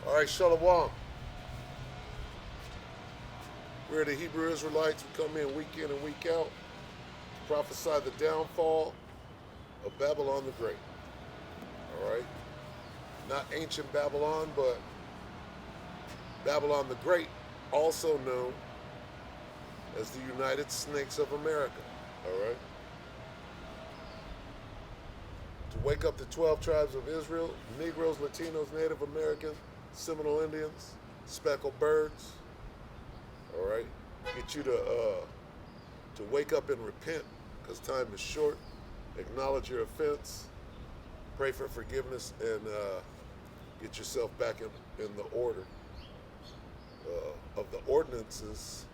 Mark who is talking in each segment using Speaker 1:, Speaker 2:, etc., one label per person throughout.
Speaker 1: All right, Shalom. We're the Hebrew Israelites. We come in week and week out to prophesy the downfall of Babylon the Great. All right? Not ancient Babylon, but Babylon the Great, also known as the United Snakes of America. All right? To wake up the 12 tribes of Israel, Negroes, Latinos, Native Americans, Seminole Indians, speckled birds. All right? Get you to wake up and repent because time is short. Acknowledge your offense. Pray for forgiveness and get yourself back in the order of the ordinances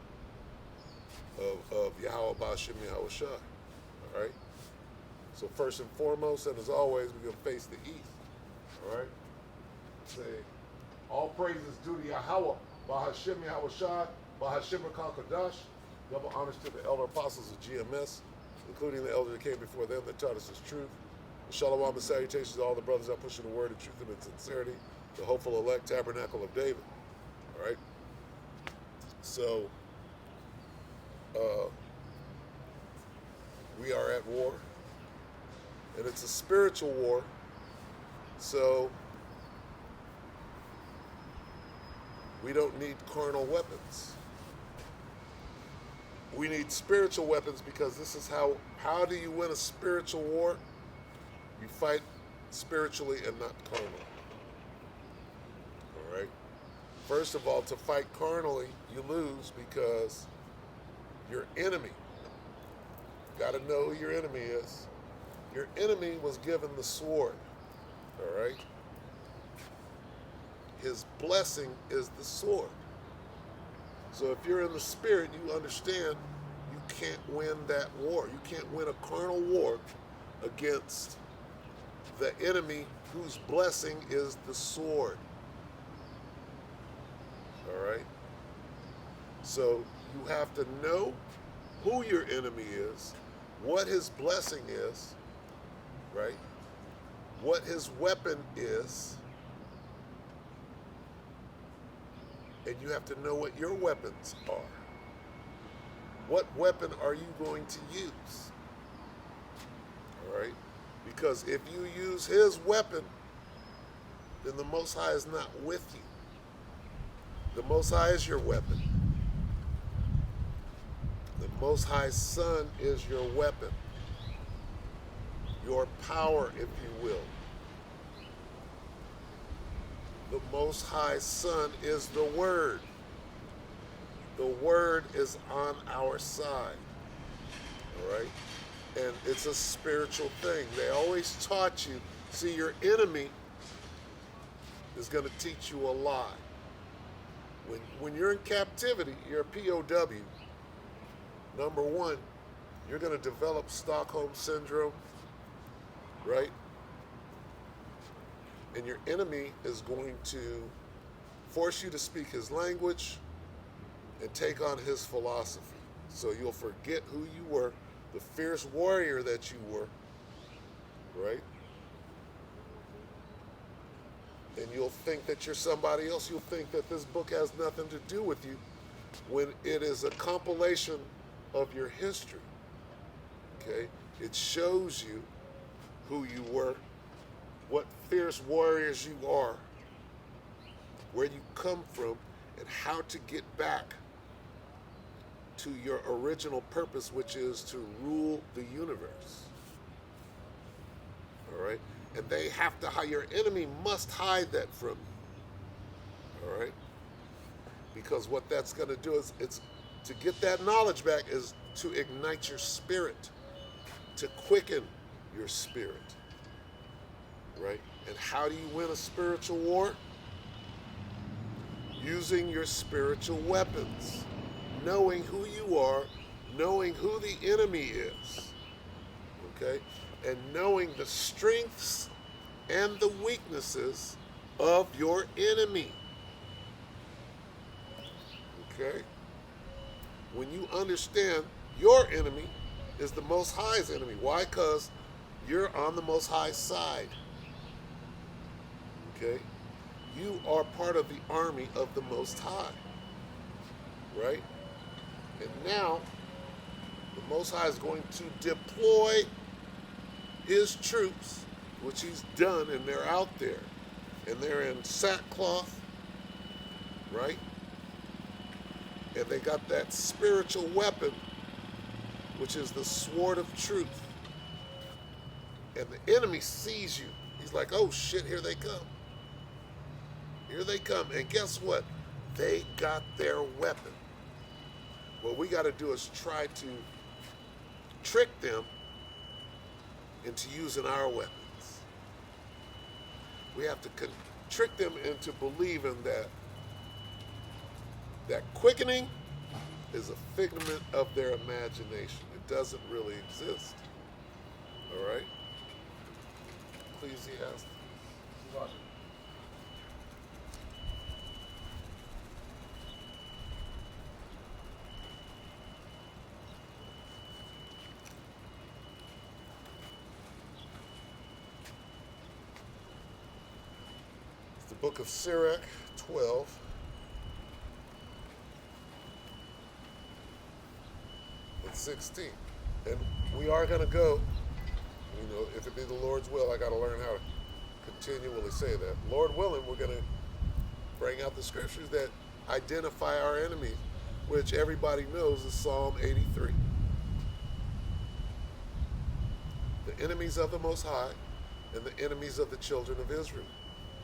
Speaker 1: of Yahweh Ba'ashem Yahweh Shai. All right? So first and foremost, and as always, we're going to face the east. All right? Say, all praises due to Yahweh Ba'ashem Yahweh Shai, Ba'ashem HaKadosh. Double honors to the elder apostles of GMS, including the elder that came before them that taught us his truth. Shalom and salutations to all the brothers out pushing the word of truth and in sincerity, the hopeful elect tabernacle of David. All right? So, we are at war, and it's a spiritual war. So, we don't need carnal weapons. We need spiritual weapons because this is how do you win a spiritual war? You fight spiritually and not carnally. All right? First of all, to fight carnally, you lose because your enemy, got to know who your enemy is. Your enemy was given the sword. All right? His blessing is the sword. So if you're in the spirit, you understand you can't win that war. You can't win a carnal war against the enemy whose blessing is the sword. All right? So you have to know who your enemy is, what his blessing is, right? What his weapon is. And you have to know what your weapons are. What weapon are you going to use? All right? Because if you use his weapon, then the Most High is not with you. The Most High is your weapon. The Most High's Son is your weapon. Your power, if you will. The Most High Son is the Word. The Word is on our side. All right? And it's a spiritual thing. They always taught you, see, your enemy is going to teach you a lie. When you're in captivity, you're a POW. Number one, you're going to develop Stockholm Syndrome, right? And your enemy is going to force you to speak his language and take on his philosophy. So you'll forget who you were, the fierce warrior that you were, right? And you'll think that you're somebody else. You'll think that this book has nothing to do with you when it is a compilation of your history, okay? It shows you who you were, what fierce warriors you are, where you come from, and how to get back to your original purpose, which is to rule the universe. All right? And they have to, your enemy must hide that from you. All right? Because what that's going to do is, it's to get that knowledge back is to ignite your spirit, to quicken your spirit. Right? And how do you win a spiritual war? Using your spiritual weapons. Knowing who you are, knowing who the enemy is. Okay? And knowing the strengths and the weaknesses of your enemy. Okay? When you understand your enemy is the Most High's enemy. Why? Because you're on the Most High's side. Okay? You are part of the army of the Most High, right? And now, the Most High is going to deploy his troops, which he's done, and they're out there. And they're in sackcloth, right? And they got that spiritual weapon, which is the sword of truth. And the enemy sees you. He's like, oh shit, here they come. Here they come. And guess what? They got their weapon. What we got to do is try to trick them into using our weapons. We have to trick them into believing that quickening is a figment of their imagination. It doesn't really exist. All right? Ecclesiastes. It's the book of Sirach 12. And 16. And we are going to go, if it be the Lord's will, I got to learn how to continually say that. Lord willing, we're going to bring out the scriptures that identify our enemies, which everybody knows is Psalm 83. The enemies of the Most High and the enemies of the children of Israel.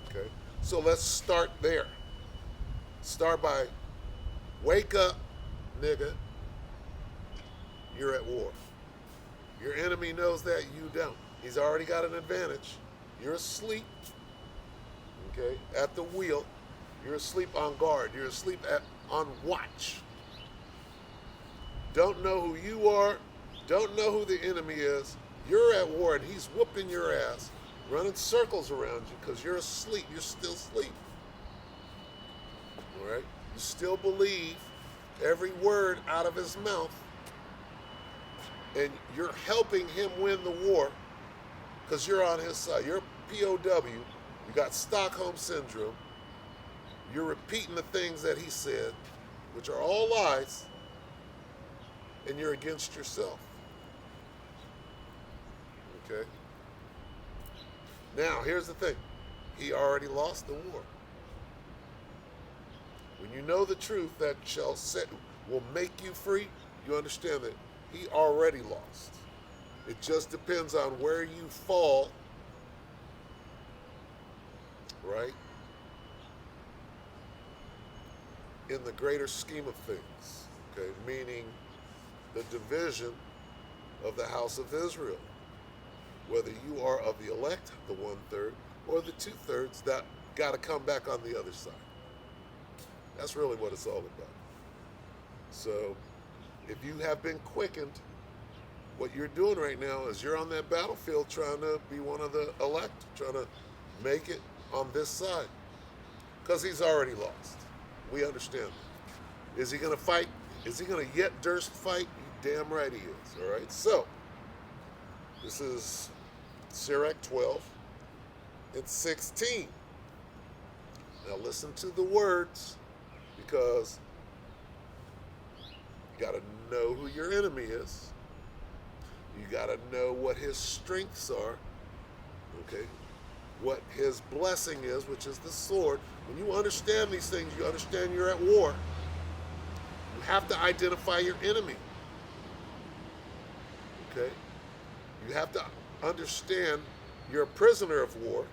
Speaker 1: Okay? So let's start there. Start by, wake up, nigga. You're at war. Your enemy knows that, you don't. He's already got an advantage. You're asleep, okay, at the wheel. You're asleep on guard. You're asleep on watch. Don't know who you are. Don't know who the enemy is. You're at war and he's whooping your ass, running circles around you because you're asleep. You're still asleep. All right? You still believe every word out of his mouth. And you're helping him win the war because you're on his side. You're a POW. You got Stockholm Syndrome. You're repeating the things that he said, which are all lies, and you're against yourself. Okay? Now, here's the thing. He already lost the war. When you know the truth that will make you free, you understand that he already lost. It just depends on where you fall, right? In the greater scheme of things, okay? Meaning the division of the house of Israel. Whether you are of the elect, the 1/3, or the 2/3 that got to come back on the other side. That's really what it's all about. So, if you have been quickened, what you're doing right now is you're on that battlefield trying to be one of the elect, trying to make it on this side. Because he's already lost. We understand that. Is he going to fight? Is he going to yet durst fight? You damn right he is. All right? So, this is Sirach 12 and 16. Now listen to the words, because you got to know who your enemy is. You got to know what his strengths are, okay? What his blessing is, which is the sword. When you understand these things, you understand you're at war. You have to identify your enemy, okay? You have to understand you're a prisoner of war,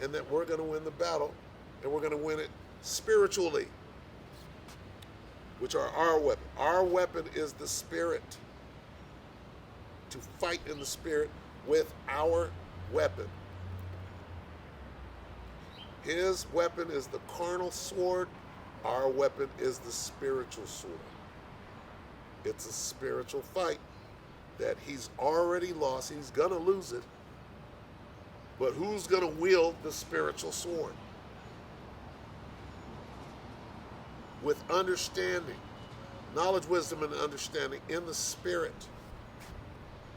Speaker 1: and that we're going to win the battle, and we're going to win it spiritually, which are our weapon. Our weapon is the spirit. To fight in the spirit with our weapon. His weapon is the carnal sword. Our weapon is the spiritual sword. It's a spiritual fight that he's already lost. He's going to lose it. But who's going to wield the spiritual sword? With understanding. Knowledge, wisdom, and understanding in the spirit.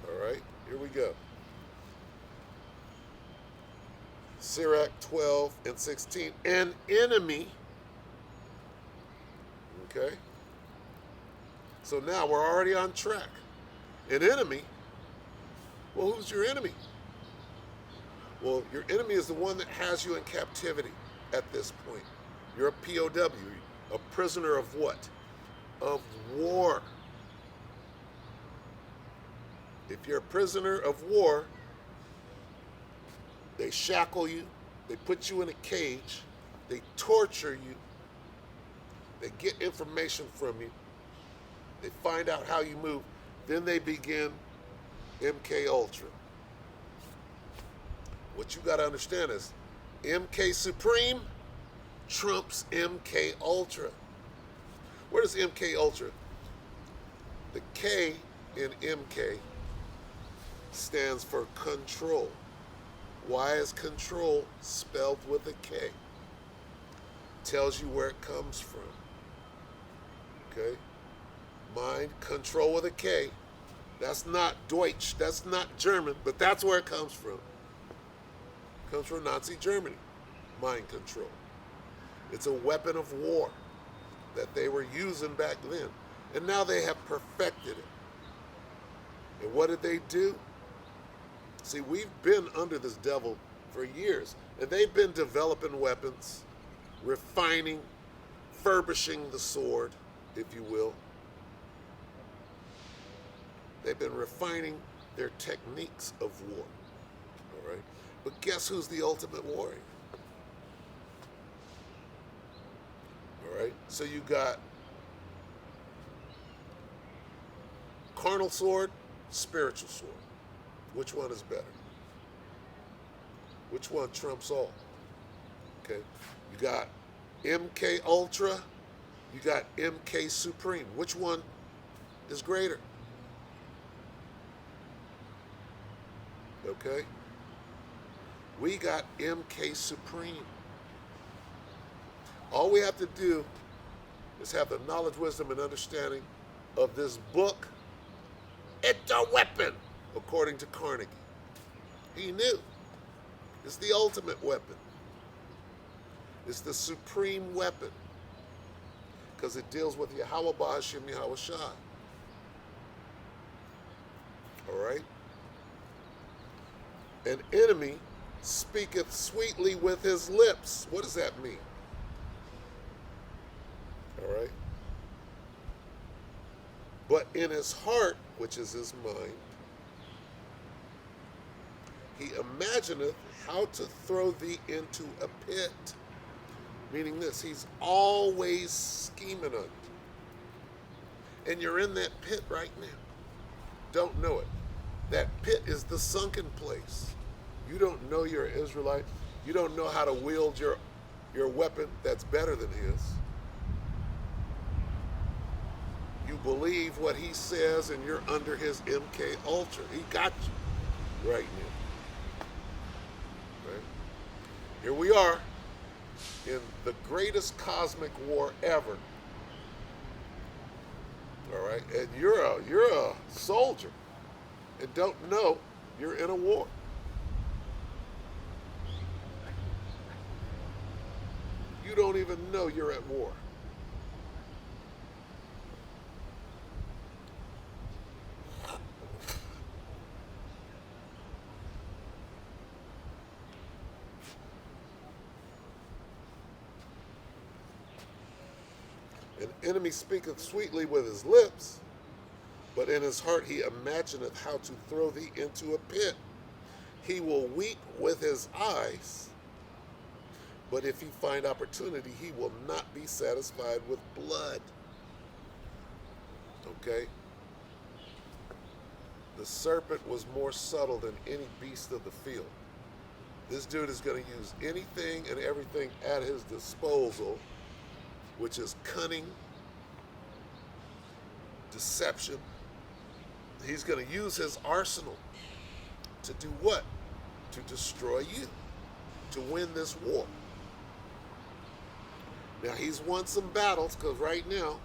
Speaker 1: All right, here we go. Sirach 12 and 16. An enemy. Okay? So now we're already on track. An enemy. Well, who's your enemy? Well, your enemy is the one that has you in captivity at this point. You're a POW, a prisoner of what? Of war. If you're a prisoner of war, they shackle you, they put you in a cage, they torture you, they get information from you, they find out how you move, then they begin MK Ultra. What you got to understand is MK Supreme trumps MK Ultra. What is MK Ultra? The K in MK stands for control. Why is control spelled with a K? Tells you where it comes from. Okay? Mind, control with a K. That's not Deutsch, that's not German, but that's where it comes from. It comes from Nazi Germany. Mind control. It's a weapon of war that they were using back then. And now they have perfected it. And what did they do? See, we've been under this devil for years, and they've been developing weapons, refining, furbishing the sword, if you will. They've been refining their techniques of war, all right? But guess who's the ultimate warrior? All right? So you got carnal sword, spiritual sword. Which one is better? Which one trumps all? Okay. You got MK Ultra, you got MK Supreme. Which one is greater? Okay. We got MK Supreme. All we have to do is have the knowledge, wisdom, and understanding of this book. It's a weapon, according to Carnegie. He knew. It's the ultimate weapon. It's the supreme weapon. Because it deals with Yahweh Ba'ashem Yahweh Shai. All right? An enemy speaketh sweetly with his lips. What does that mean? All right? But in his heart, which is his mind, he imagineth how to throw thee into a pit. Meaning this, he's always scheming on you. And you're in that pit right now. Don't know it. That pit is the sunken place. You don't know you're an Israelite. You don't know how to wield your weapon that's better than his. You believe what he says and you're under his MK Ultra. He got you right now. Right? Here we are in the greatest cosmic war ever. All right? And you're a soldier and don't know you're in a war. You don't even know you're at war. An enemy speaketh sweetly with his lips, but in his heart he imagineth how to throw thee into a pit. He will weep with his eyes, but if he find opportunity, he will not be satisfied with blood. Okay? The serpent was more subtle than any beast of the field. This dude is going to use anything and everything at his disposal, which is cunning, deception. He's going to use his arsenal to do what? To destroy you, to win this war. Now, he's won some battles because right now,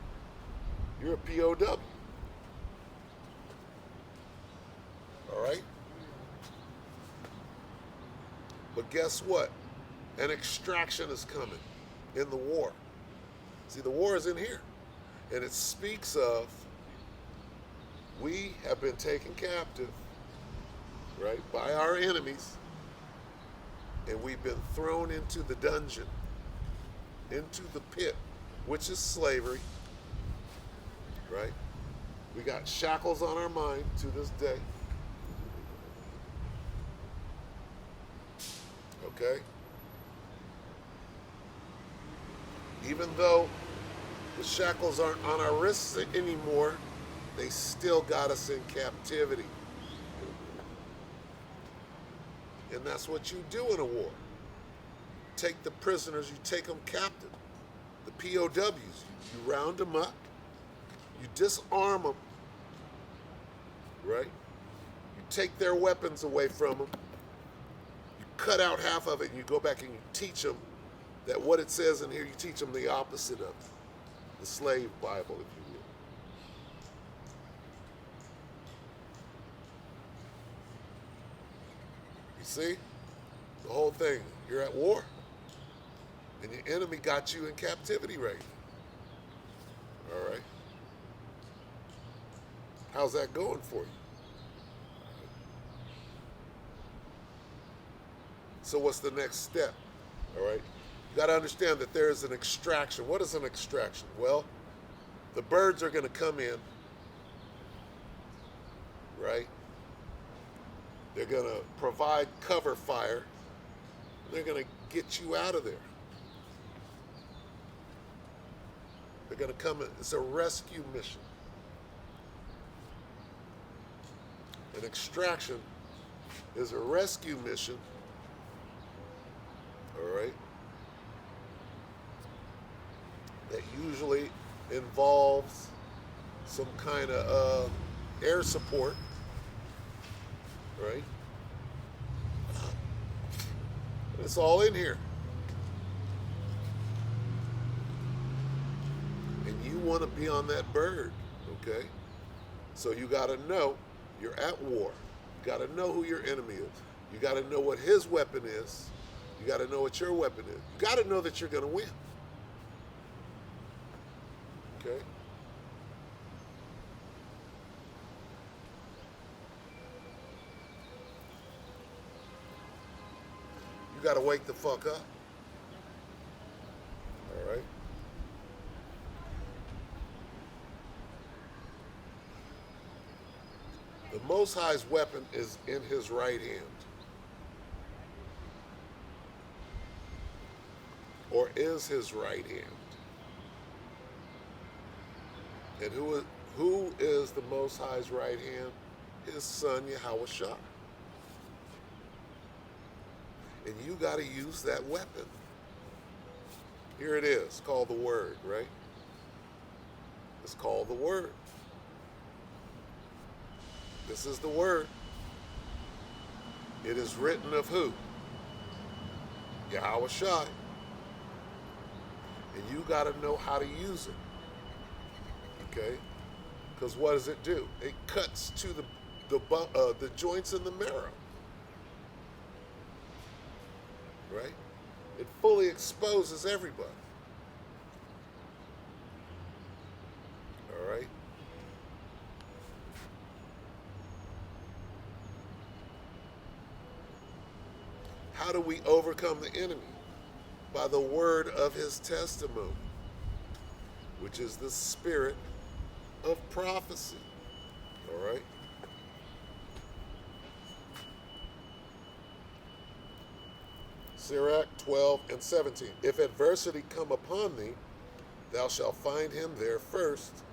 Speaker 1: you're a POW. All right? But guess what? An extraction is coming in the war. See, the war is in here. And it speaks of we have been taken captive, right, by our enemies, and we've been thrown into the dungeon, into the pit, which is slavery, right? We got shackles on our mind to this day. Okay? Even though the shackles aren't on our wrists anymore, they still got us in captivity. And that's what you do in a war. Take the prisoners, you take them captive. The POWs, you round them up, you disarm them, right? You take their weapons away from them, you cut out half of it, and you go back and you teach them that what it says in here, you teach them the opposite of the slave Bible, if you will. You see? The whole thing, you're at war. And your enemy got you in captivity right now. All right? How's that going for you? So what's the next step? All right? You got to understand that there is an extraction. What is an extraction? Well, the birds are going to come in, right? They're going to provide cover fire. They're going to get you out of there. They're going to come in. It's a rescue mission. An extraction is a rescue mission, all right, that usually involves some kind of air support, right? It's all in here. And you want to be on that bird, okay? So you got to know you're at war. You got to know who your enemy is. You got to know what his weapon is. You got to know what your weapon is. You got to know that you're going to win. Okay? You got to wake the fuck up. All right? The Most High's weapon is in his right hand. Or is his right hand. And who is the Most High's right hand? His son, Yahushua. And you got to use that weapon. Here it is, called the Word, right? It's called the Word. This is the Word. It is written of who? Yahushua. And you got to know how to use it. Okay? Because what does it do? It cuts to the joints in the marrow. Right? It fully exposes everybody. All right? How do we overcome the enemy? By the word of his testimony, which is the spirit of prophecy. All right? Sirach 12 and 17. If adversity come upon thee, thou shalt find him there first,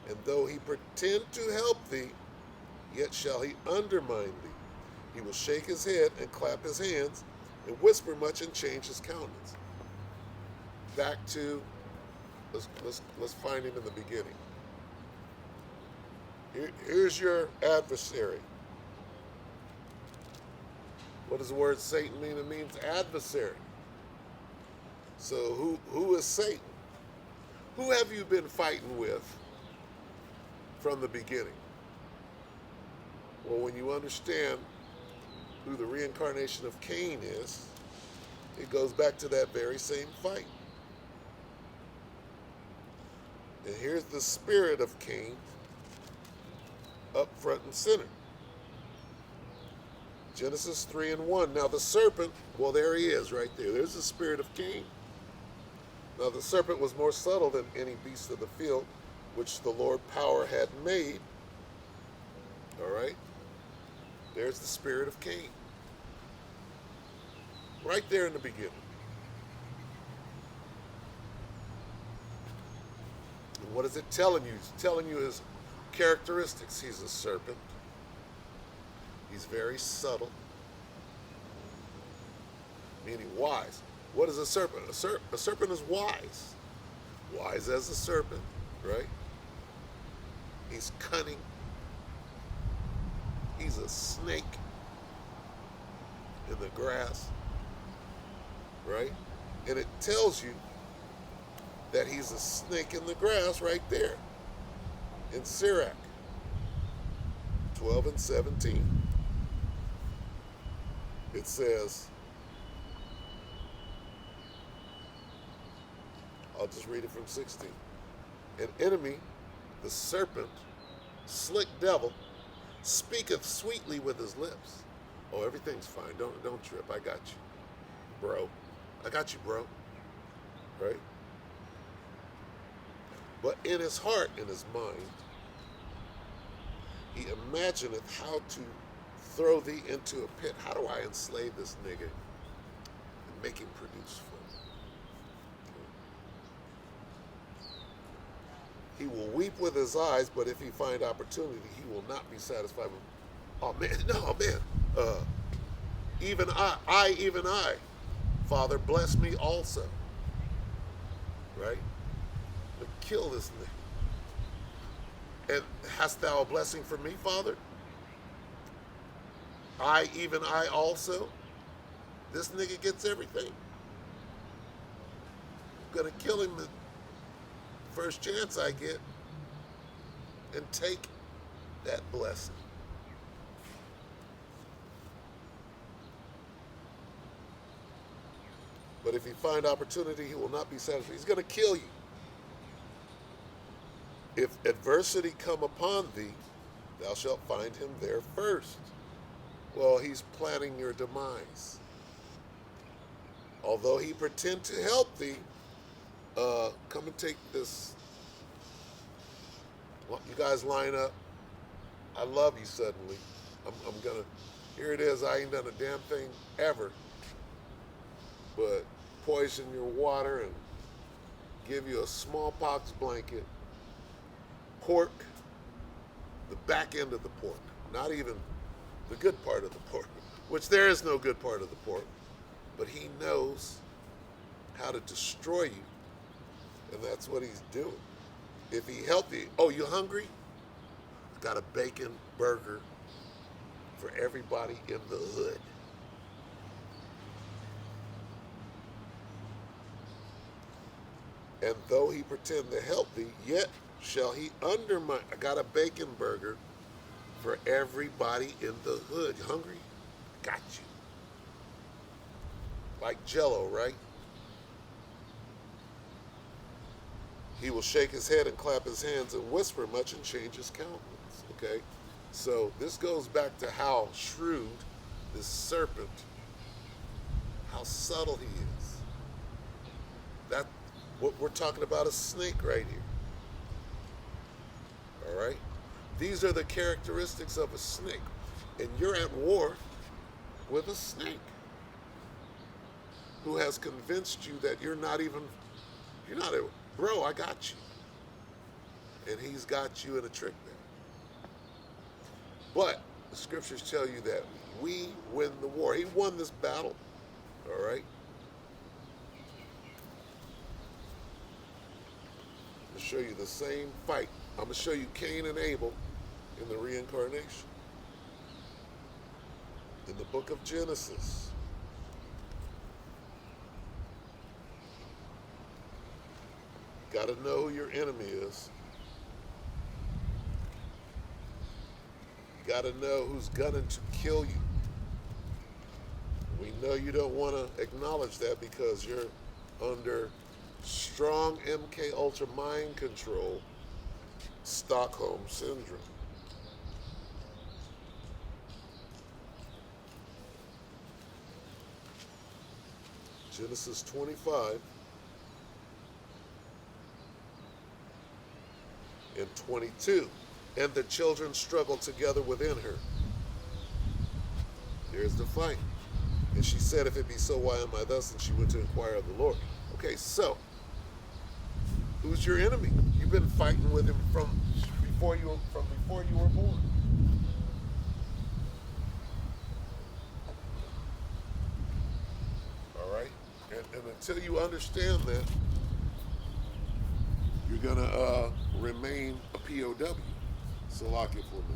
Speaker 1: and though he pretend to help thee, yet shall he undermine thee. He will shake his head and clap his hands, and whisper much and change his countenance. Back to, let's find him in the beginning. Here's your adversary. What does the word Satan mean? It means adversary. So who is Satan? Who have you been fighting with from the beginning? Well, when you understand who the reincarnation of Cain is, it goes back to that very same fight. And here's the spirit of Cain up front and center. Genesis 3:1. Now the serpent, well, there he is right there. There's the spirit of Cain. Now the serpent was more subtle than any beast of the field, which the Lord power had made. All right? There's the spirit of Cain. Right there in the beginning. And what is it telling you? It's telling you his characteristics. He's a serpent. He's very subtle, meaning wise. What is a serpent? A serpent is wise. Wise as a serpent, right? He's cunning. He's a snake in the grass, right? And it tells you that he's a snake in the grass right there in Sirach 12 and 17. It says, I'll just read it from 16. An enemy, the serpent, slick devil, speaketh sweetly with his lips. Oh, everything's fine. Don't trip. I got you, bro. I got you, bro. Right? But in his heart, in his mind, he imagineth how to throw thee into a pit. How do I enslave this nigga and make him produce fruit? He will weep with his eyes, but if he find opportunity, he will not be satisfied with. Oh man, no man. Even I, Father, bless me also. Right? But kill this nigga. And hast thou a blessing for me, Father? Even I also. This nigga gets everything. I'm gonna kill him the first chance I get and take that blessing. But if he find opportunity, he will not be satisfied. He's gonna kill you. If adversity come upon thee, thou shalt find him there first. Well, he's planning your demise. Although he pretend to help thee, come and take this. Well, you guys line up. I love you suddenly. I'm gonna, here it is. I ain't done a damn thing ever but poison your water and give you a smallpox blanket, pork, the back end of the pork, not even the good part of the pork, which there is no good part of the pork, but he knows how to destroy you, and that's what he's doing. If he helped you, oh, you hungry? Got a bacon burger for everybody in the hood. And though he pretend to help thee, yet shall he undermine. I got a bacon burger for everybody in the hood. You hungry? Got you. Like Jell-O, right? He will shake his head and clap his hands and whisper much and change his countenance. Okay? So this goes back to how shrewd this serpent, how subtle he is. That what we're talking about, a snake right here. All right? These are the characteristics of a snake. And you're at war with a snake who has convinced you that you're not a, bro, I got you. And he's got you in a trick there. But the scriptures tell you that we win the war. He won this battle. All right? To show you the same fight. I'm going to show you Cain and Abel in the reincarnation. In the book of Genesis. Got to know who your enemy is. You got to know who's gunning to kill you. know you don't want to acknowledge that because you're under strong MK Ultra mind control, Stockholm syndrome. Genesis 25 and 22. And the children struggled together within her. Here's the fight. And she said, if it be so, why am I thus? And she went to inquire of the Lord. Okay, so who's your enemy? You've been fighting with him from before you were born. All right, and until you understand that, you're gonna remain a POW. Salakia for me.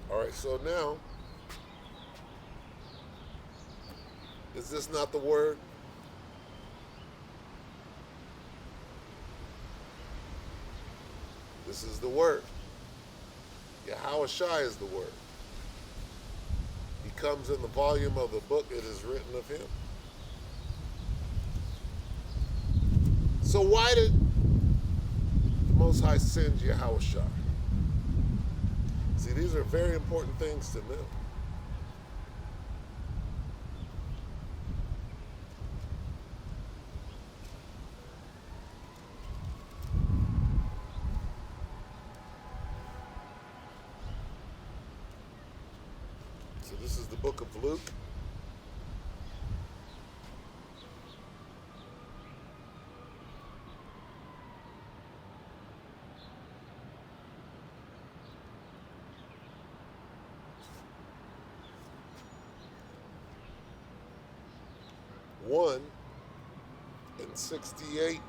Speaker 1: All right, so now, is this not the word? This is the word. Yahweh Shai is the word. He comes in the volume of the book, it is written of him. So why did the Most High send Yahweh Shai? See, these are very important things to know. So this is the book of Luke. and 68.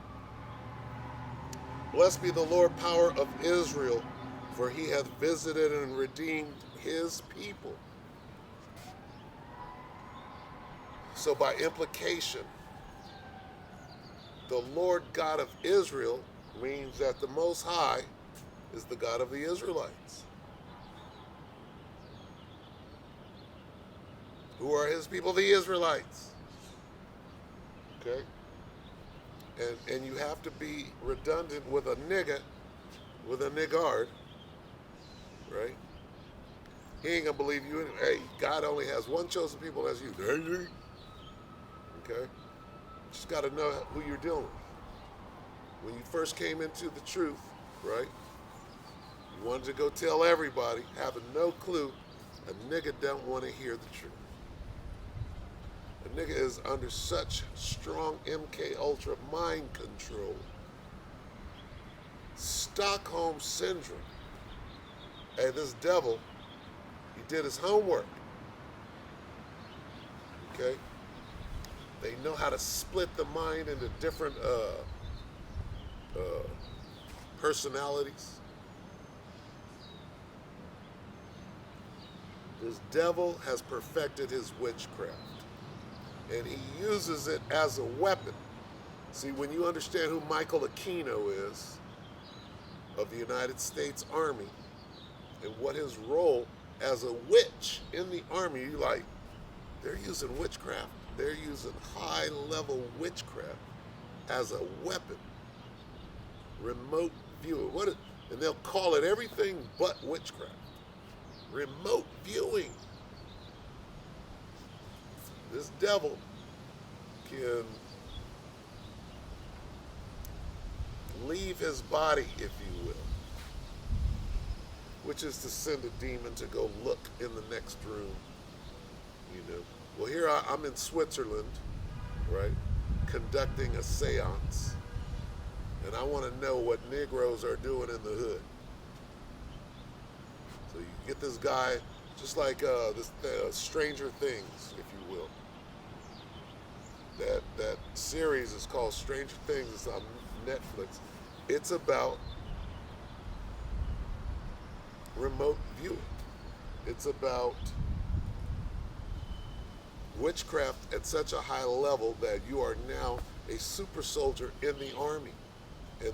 Speaker 1: Blessed be the Lord, power of Israel, for he hath visited and redeemed his people. So by implication, the Lord God of Israel means that the Most High is the God of the Israelites. Who are his people? The Israelites. Okay? And you have to be redundant with a nigga, with a niggard, right? He ain't gonna believe you anyway. Hey, God only has one chosen people, that's you. Okay? Just gotta know who you're dealing with. When you first came into the truth, right? You wanted to go tell everybody, having no clue, a nigga don't want to hear the truth. A nigga is under such strong MK Ultra mind control. Stockholm syndrome. Hey, this devil, he did his homework. Okay? They know how to split the mind into different personalities. This devil has perfected his witchcraft, and he uses it as a weapon. See, when you understand who Michael Aquino is of the United States Army and what his role as a witch in the Army, you like, they're using witchcraft. They're using high-level witchcraft as a weapon. Remote viewing. And they'll call it everything but witchcraft. Remote viewing. This devil can leave his body, if you will, which is to send a demon to go look in the next room, you know. Well, here I'm in Switzerland, right, conducting a seance, and I want to know what Negroes are doing in the hood. So you get this guy, just like this Stranger Things, if you will. That series is called Stranger Things. It's on Netflix. It's about remote viewing. It's about witchcraft at such a high level that you are now a super soldier in the Army. And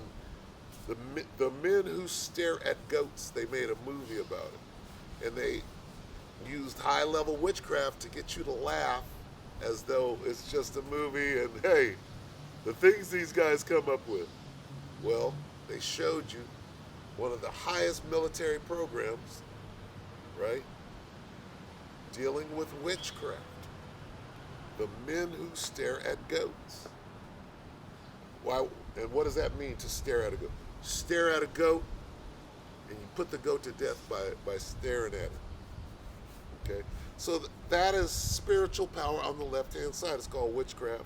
Speaker 1: the men who stare at goats, they made a movie about it. And they used high-level witchcraft to get you to laugh as though it's just a movie and, hey, the things these guys come up with. Well, they showed you one of the highest military programs, right, dealing with witchcraft. The men who stare at goats. Why? And what does that mean, to stare at a goat? Stare at a goat, and you put the goat to death by staring at it. Okay? So that is spiritual power on the left-hand side. It's called witchcraft.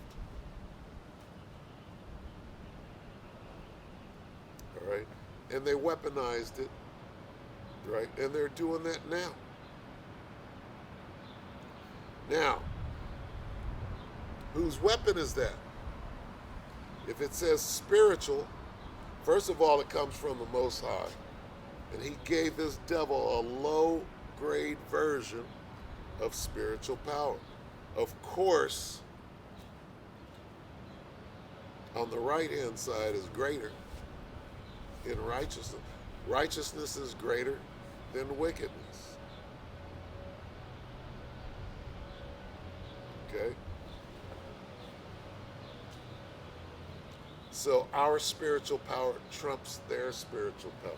Speaker 1: All right? And they weaponized it, right? And they're doing that now. Now, whose weapon is that? If it says spiritual, first of all, it comes from the Most High. And he gave this devil a low-grade version of spiritual power. Of course, on the right-hand side is greater in righteousness. Righteousness is greater than wickedness. Okay? So our spiritual power trumps their spiritual power.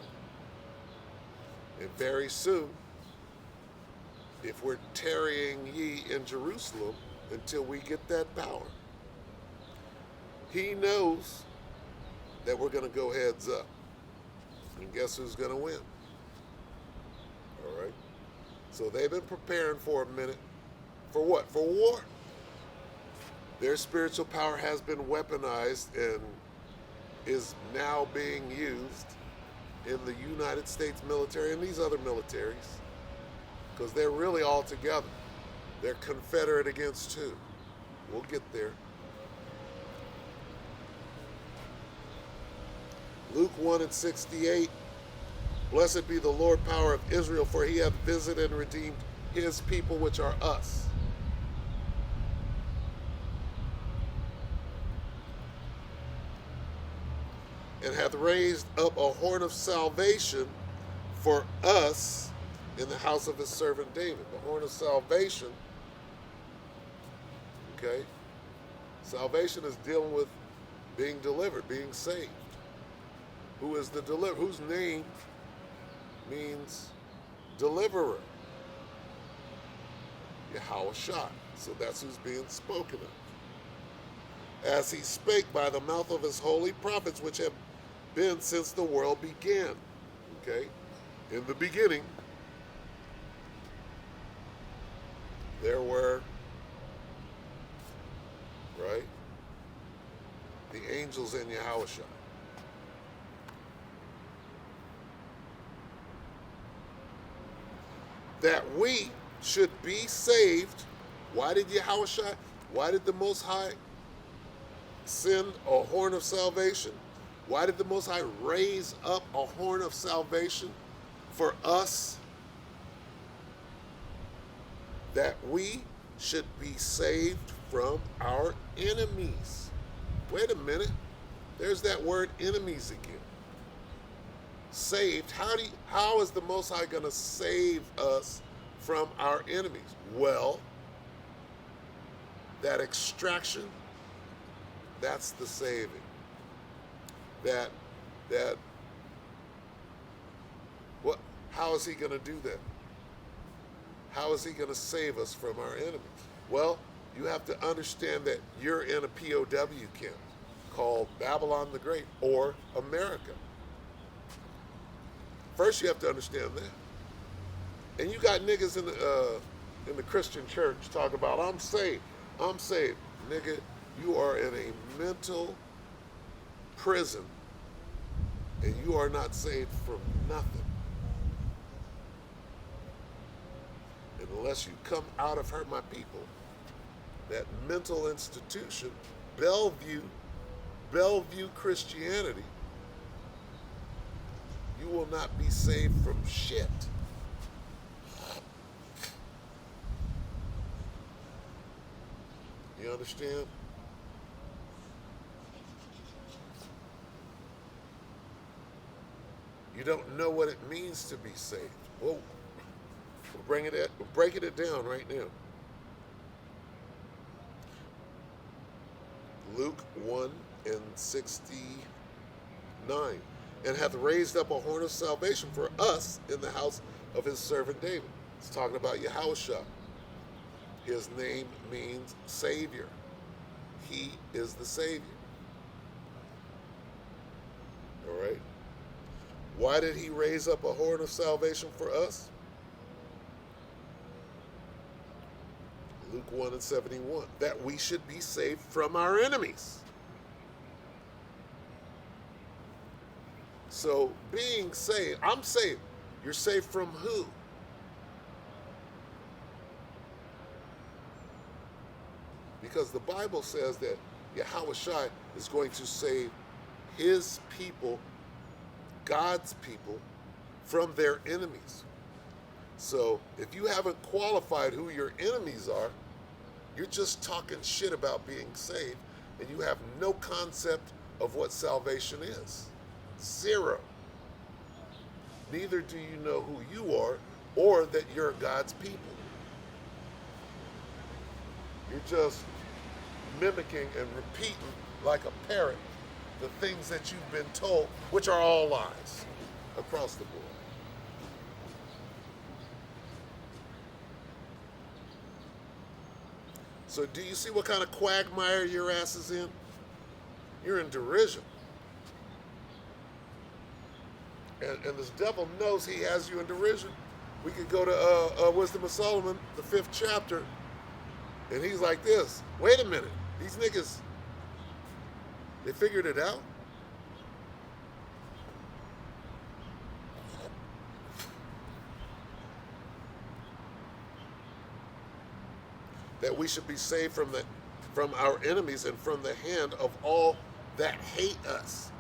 Speaker 1: And very soon, if we're tarrying ye in Jerusalem until we get that power, he knows that we're going to go heads up. And guess who's going to win? All right? So they've been preparing for a minute. For what? For war. Their spiritual power has been weaponized and is now being used in the United States military and these other militaries, because they're really all together. They're confederate against who? We'll get there. Luke 1:68, blessed be the Lord power of Israel, for he hath visited and redeemed his people, which are us. And hath raised up a horn of salvation for us in the house of his servant David. The horn of salvation, okay? Salvation is dealing with being delivered, being saved. Who is the deliverer? Whose name means deliverer? Yahushua. So that's who's being spoken of. As he spake by the mouth of his holy prophets, which have been since the world began. Okay? In the beginning, there were, right, the angels in Yahushua. That we should be saved. Why did Yahushua, why did the Most High send a horn of salvation? Why did the Most High raise up a horn of salvation for us? that we should be saved from our enemies. Wait a minute. There's that word enemies again. Saved. How is the Most High going to save us from our enemies? Well, that extraction, that's the saving. That what? How is he going to do that? How is he going to save us from our enemies? Well, you have to understand that you're in a POW camp called Babylon the Great or America. First, you have to understand that. And you got niggas in the Christian church talking about, I'm saved. I'm saved. Nigga, you are in a mental prison and you are not saved from nothing. And unless you come out of her, my people, that mental institution, Bellevue Christianity, you will not be saved from shit. You understand? You don't know what it means to be saved. Whoa. We're breaking it down right now. Luke 1:69. And hath raised up a horn of salvation for us in the house of his servant David. It's talking about Yahushua. His name means Savior. He is the Savior. All right? Why did he raise up a horn of salvation for us? Luke 1:71. That we should be saved from our enemies. So being saved, I'm saved. You're saved from who? Because the Bible says that Yahushua is going to save his people, God's people, from their enemies. So if you haven't qualified who your enemies are, you're just talking shit about being saved, and you have no concept of what salvation is. Zero. Neither do you know who you are or that you're God's people. You're just mimicking and repeating like a parrot the things that you've been told, which are all lies across the board. So do you see what kind of quagmire your ass is in? You're in derision. And this devil knows he has you in derision. We could go to Wisdom of Solomon, the 5th chapter, and he's like this. Wait a minute. These niggas, they figured it out? That we should be saved from our enemies and from the hand of all that hate us.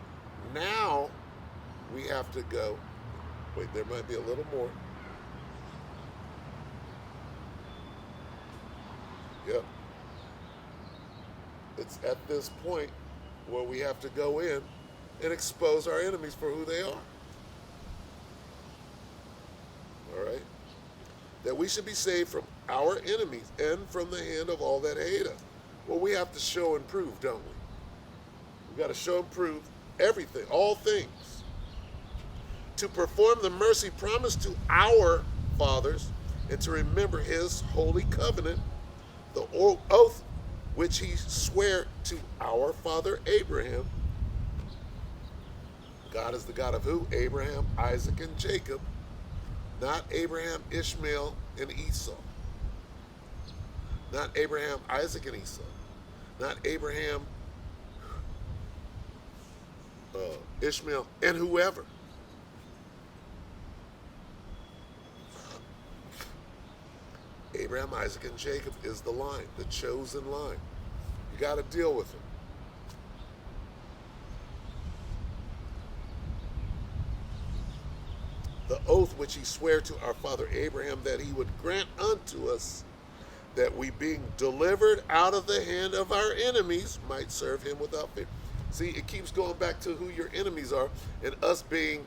Speaker 1: Now we have to go. Wait, there might be a little more. Yep. It's at this point where we have to go in and expose our enemies for who they are. All right? That we should be saved from our enemies and from the hand of all that hate us. Well, we have to show and prove, don't we? We've got to show and prove everything, all things. To perform the mercy promised to our fathers and to remember his holy covenant, the oath which he sware to our father Abraham. God is the God of who? Abraham, Isaac, and Jacob. Not Abraham, Ishmael, and Esau. Not Abraham, Isaac, and Esau. Not Abraham, Ishmael, and whoever. Abraham, Isaac, and Jacob is the line, the chosen line. You got to deal with it. The oath which he sware to our father Abraham that he would grant unto us that we being delivered out of the hand of our enemies might serve him without fear. See, it keeps going back to who your enemies are and us being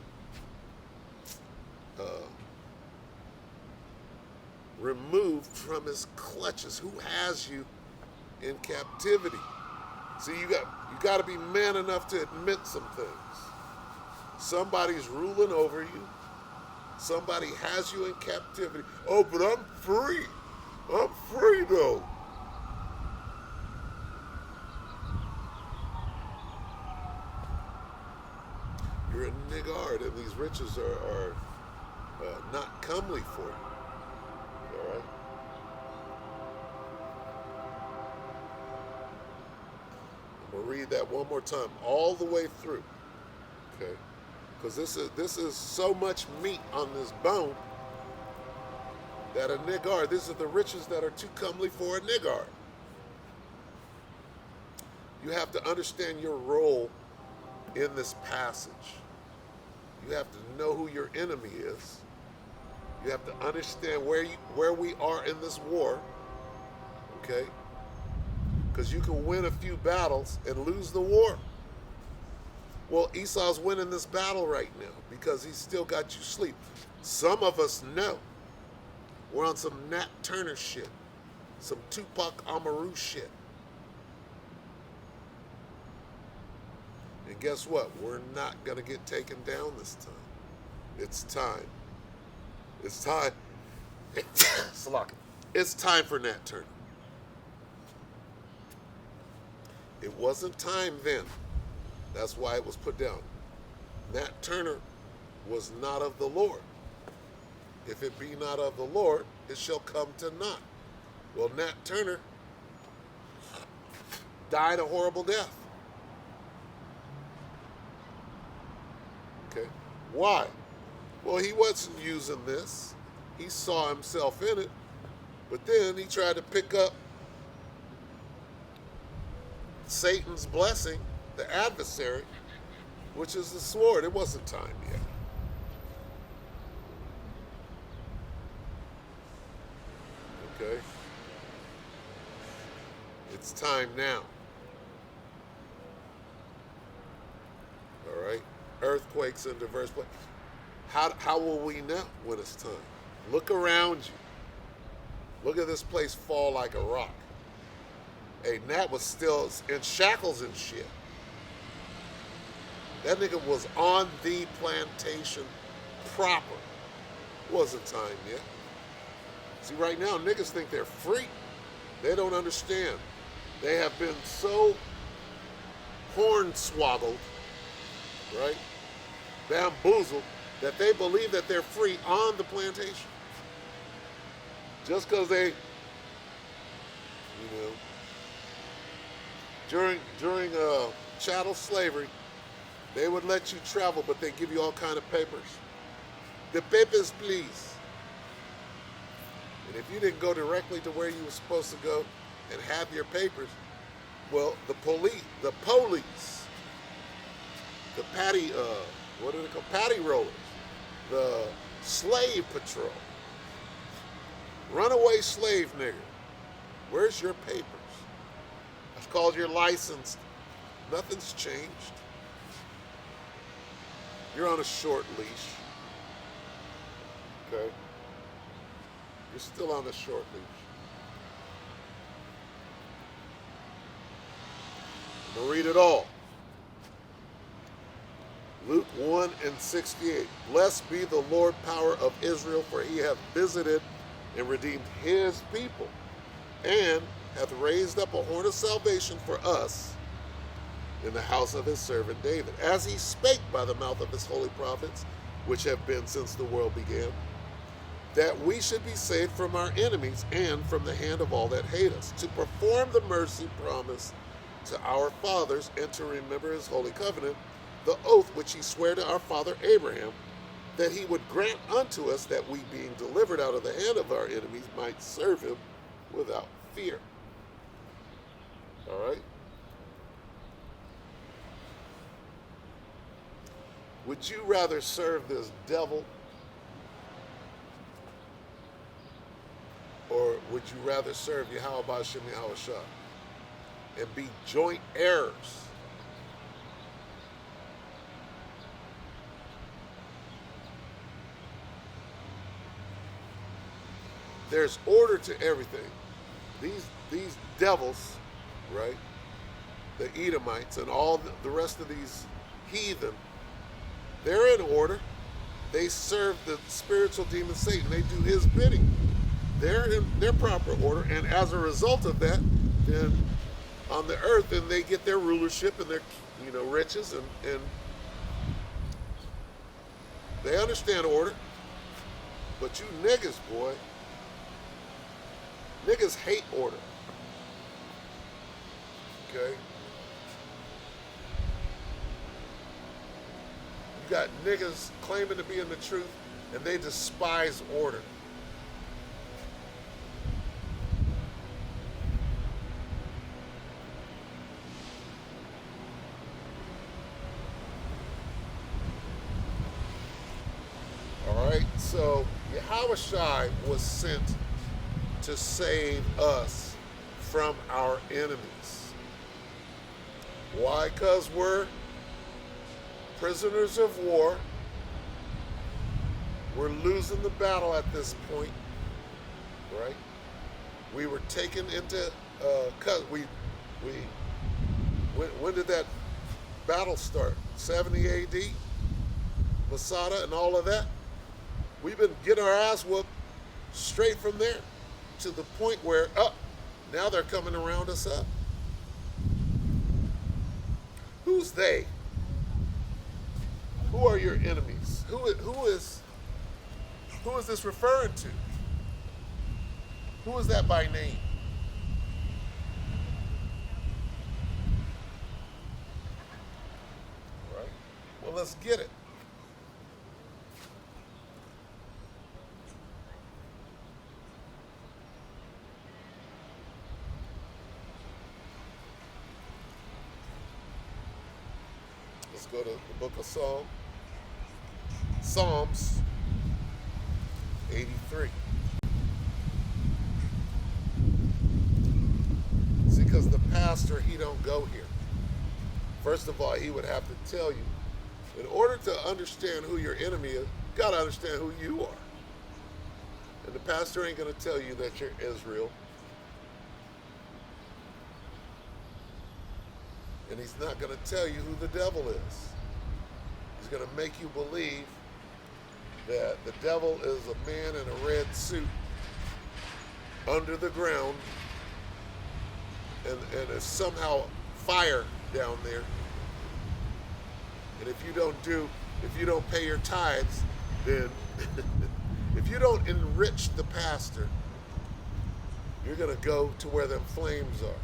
Speaker 1: removed from his clutches. Who has you in captivity? See, you got to be man enough to admit some things. Somebody's ruling over you. Somebody has you in captivity. Oh, but I'm free. I'm free though. You're a niggard, and these riches are not comely for you. All right. I'm gonna read that one more time, all the way through. Okay. Because this is so much meat on this bone that a niggard, these are the riches that are too comely for a niggard. You have to understand your role in this passage. You have to know who your enemy is. You have to understand where we are in this war. Okay? Because you can win a few battles and lose the war. Well, Esau's winning this battle right now because he's still got you asleep. Some of us know. We're on some Nat Turner shit. Some Tupac Amaru shit. And guess what? We're not going to get taken down this time. It's time. It's time. It's time for Nat Turner. It wasn't time then. That's why it was put down. Nat Turner was not of the Lord. If it be not of the Lord, it shall come to naught. Well, Nat Turner died a horrible death. Okay. Why? Well, he wasn't using this. He saw himself in it. But then he tried to pick up Satan's blessing, the adversary, which is the sword. It wasn't time yet. Okay? It's time now. All right? Earthquakes in diverse places. How will we know when it's time? Look around you. Look at this place fall like a rock. Hey, Nat was still in shackles and shit. That nigga was on the plantation proper. Wasn't time yet. See, right now, niggas think they're free. They don't understand. They have been so hornswoggled, right? Bamboozled, that they believe that they're free on the plantation. Just because they, during chattel slavery, they would let you travel, but they give you all kind of papers. The papers, please. And if you didn't go directly to where you were supposed to go and have your papers, well, the police, the patty, what do they call patty rollers, the slave patrol, runaway slave nigger, where's your papers? It's called your license. Nothing's changed. You're on a short leash. Okay? You're still on a short leash. I'm going to read it all. Luke 1:68. Blessed be the Lord power of Israel, for he hath visited and redeemed his people, and hath raised up a horn of salvation for us in the house of his servant David, as he spake by the mouth of his holy prophets, which have been since the world began, that we should be saved from our enemies and from the hand of all that hate us, to perform the mercy promised to our fathers, and to remember his holy covenant, the oath which he sware to our father Abraham, that he would grant unto us that we, being delivered out of the hand of our enemies, might serve him without fear. All right? Would you rather serve this devil, or would you rather serve Yahweh Ba'Shem Yahweh Shah and be joint heirs. There's order to everything. These devils, right? The Edomites and all the rest of these heathen, they're in order. They serve the spiritual demon Satan. They do his bidding. They're in their proper order, and as a result of that, then on the earth, then they get their rulership and their riches, and they understand order. But you niggas, boy, niggas hate order. Okay? You got niggas claiming to be in the truth, and they despise order. All right? So, Yahweh Shai was sent to save us from our enemies. Why? Because we're prisoners of war. We're losing the battle at this point, right? We were taken into when did that battle start? 70 AD, Masada and all of that. We've been getting our ass whooped straight from there to the point where now they're coming around us up. Who's they? Who are your enemies? Who is this referring to? Who is that by name? All right. Well, let's get it. Let's go to the book of Psalms 83. See, because the pastor, he don't go here. First of all, he would have to tell you, in order to understand who your enemy is, you got to understand who you are. And the pastor ain't going to tell you that you're Israel. And he's not going to tell you who the devil is. He's going to make you believe that the devil is a man in a red suit under the ground, and there's somehow fire down there. And if you don't pay your tithes, then if you don't enrich the pastor, you're going to go to where them flames are.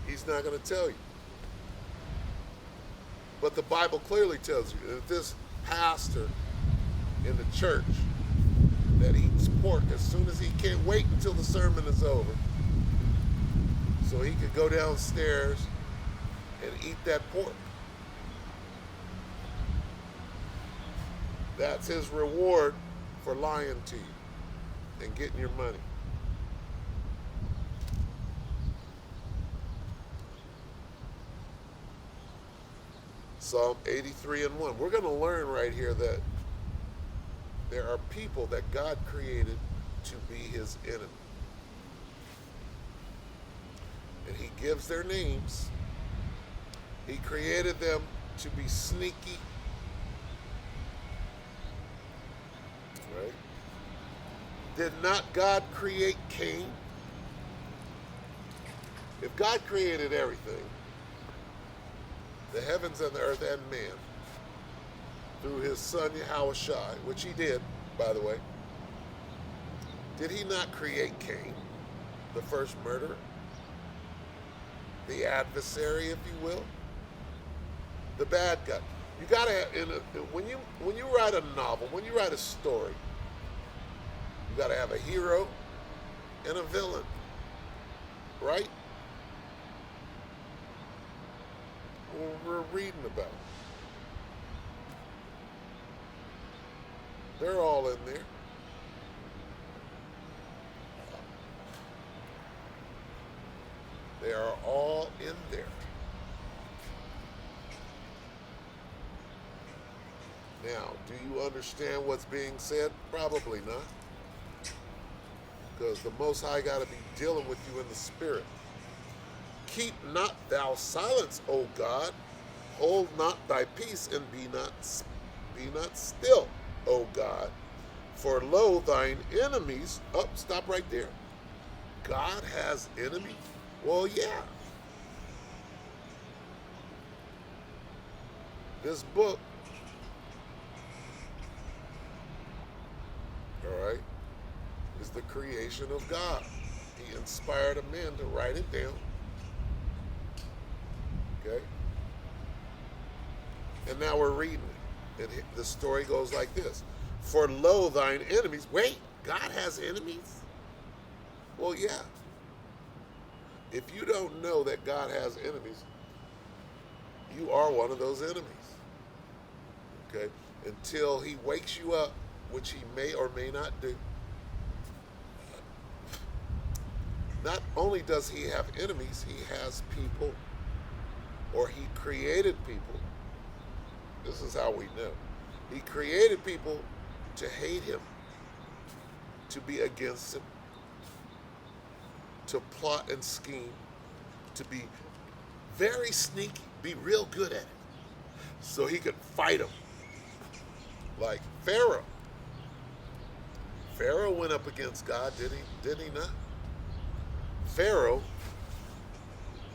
Speaker 1: He's not going to tell you. But the Bible clearly tells you that this pastor in the church that eats pork as soon as he can't wait until the sermon is over so he could go downstairs and eat that pork. That's his reward for lying to you and getting your money. Psalm 83 and 1. We're going to learn right here that there are people that God created to be his enemy. And he gives their names. He created them to be sneaky. Right? Did not God create Cain? If God created everything, the heavens and the earth and man, through his son Yahweh Shai, which he did, by the way, did he not create Cain, the first murderer? The adversary, if you will? The bad guy. You gotta have, when you write a novel, when you write a story, you gotta have a hero and a villain, right? What we're reading about. They're all in there. They are all in there. Now, do you understand what's being said? Probably not. Because the Most High got to be dealing with you in the spirit. Keep not thou silence, O God. Hold not thy peace, and be not still, O God. For lo, thine enemies. Up, stop right there. God has enemies? Well, yeah. This book, all right, is the creation of God. He inspired a man to write it down. Okay? And now we're reading it. And the story goes like this. For lo, thine enemies. Wait, God has enemies? Well, yeah. If you don't know that God has enemies, you are one of those enemies. Okay? Until he wakes you up, which he may or may not do. Not only does he have enemies, he has people, or he created people. This is how we know. He created people to hate him, to be against him, to plot and scheme, to be very sneaky, be real good at it, so he could fight him. Like Pharaoh. Pharaoh went up against God, did he? Did he not? Pharaoh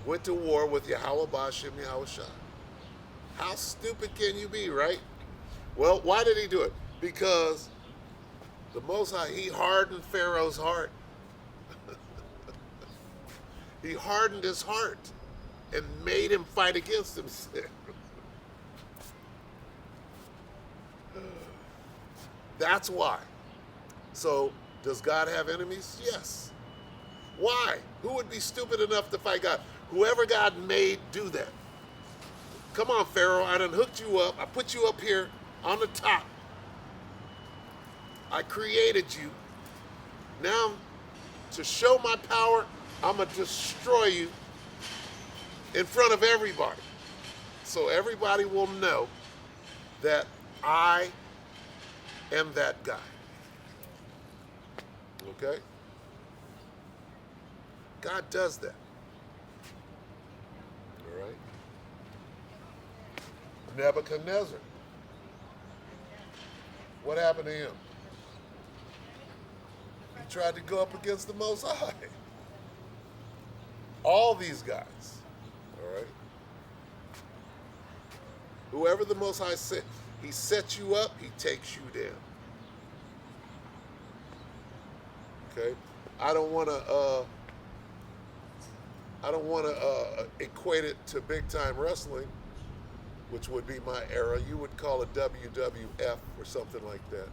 Speaker 1: went to war with Yahweh Bashem Yahushua. How stupid can you be, right? Well, why did he do it? Because the Most High, he hardened Pharaoh's heart. He hardened his heart and made him fight against himself. That's why. So, does God have enemies? Yes. Why? Who would be stupid enough to fight God? Whoever God made do that. Come on, Pharaoh, I done hooked you up. I put you up here on the top. I created you. Now, to show my power, I'm going to destroy you in front of everybody. So everybody will know that I am that guy. Okay? God does that. All right? Nebuchadnezzar. What happened to him? He tried to go up against the Most High. All these guys. All right? Whoever the Most High set, he sets you up, he takes you down. Okay? I don't want to equate it to big time wrestling, which would be my era. You would call it WWF or something like that.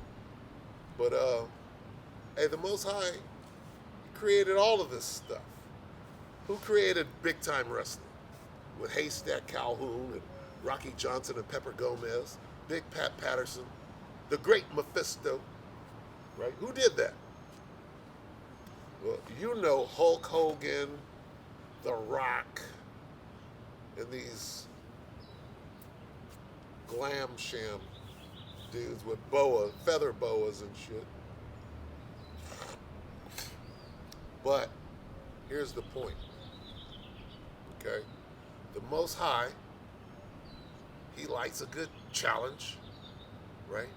Speaker 1: But hey, the Most High created all of this stuff. Who created big time wrestling? With Haystack Calhoun and Rocky Johnson and Pepper Gomez, Big Pat Patterson, the great Mephisto, right? Who did that? Well, you know Hulk Hogan, The Rock, and these glam sham dudes with feather boas and shit. But here's the point. Okay? The Most High, he likes a good challenge, right?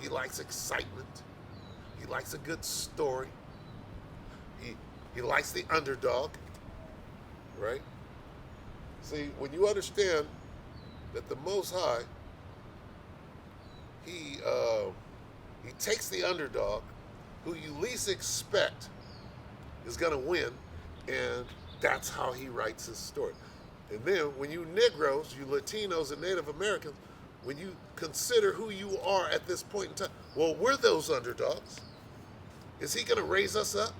Speaker 1: He likes excitement. He likes a good story. He likes the underdog, right? See, when you understand that the Most High, he takes the underdog, who you least expect is going to win, and that's how he writes his story. And then when you Negroes, you Latinos and Native Americans, when you consider who you are at this point in time, well, we're those underdogs. Is he going to raise us up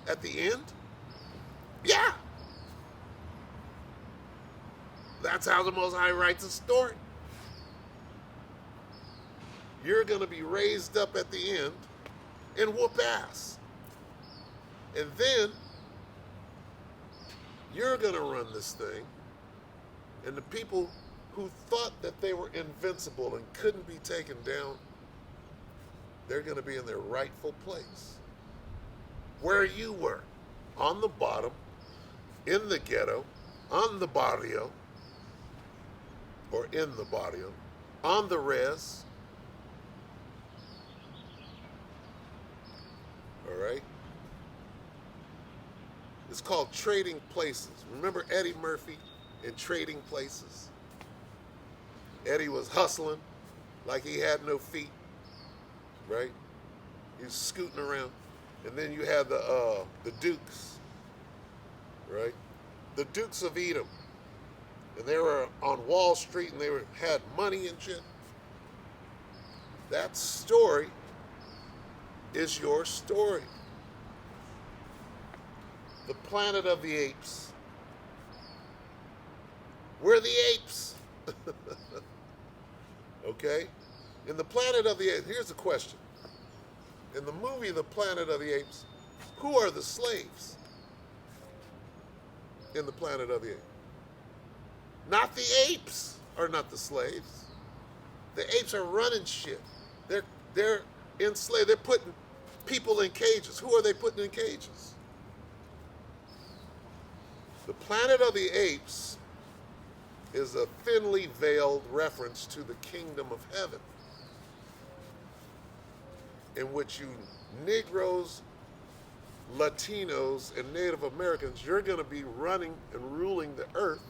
Speaker 1: at the end? Yeah. That's how the Most High writes a story. You're going to be raised up at the end and whoop ass. And then you're going to run this thing. And the people who thought that they were invincible and couldn't be taken down, they're going to be in their rightful place. Where you were, on the bottom, in the ghetto, on the barrio, or in the barrio, on the res. All right? It's called Trading Places. Remember Eddie Murphy in Trading Places? Eddie was hustling like he had no feet, right? He was scooting around. And then you had the Dukes, right? The Dukes of Edom. And they were on Wall Street and had money and shit. That story is your story. The Planet of the Apes. We're the apes. Okay? In the Planet of the Apes, here's the question. In the movie The Planet of the Apes, who are the slaves in the Planet of the Apes? Not the apes are not the slaves. The apes are running shit. They're enslaved. They're putting people in cages. Who are they putting in cages? The Planet of the Apes is a thinly veiled reference to the kingdom of heaven, in which you Negroes, Latinos, and Native Americans, you're going to be running and ruling the earth,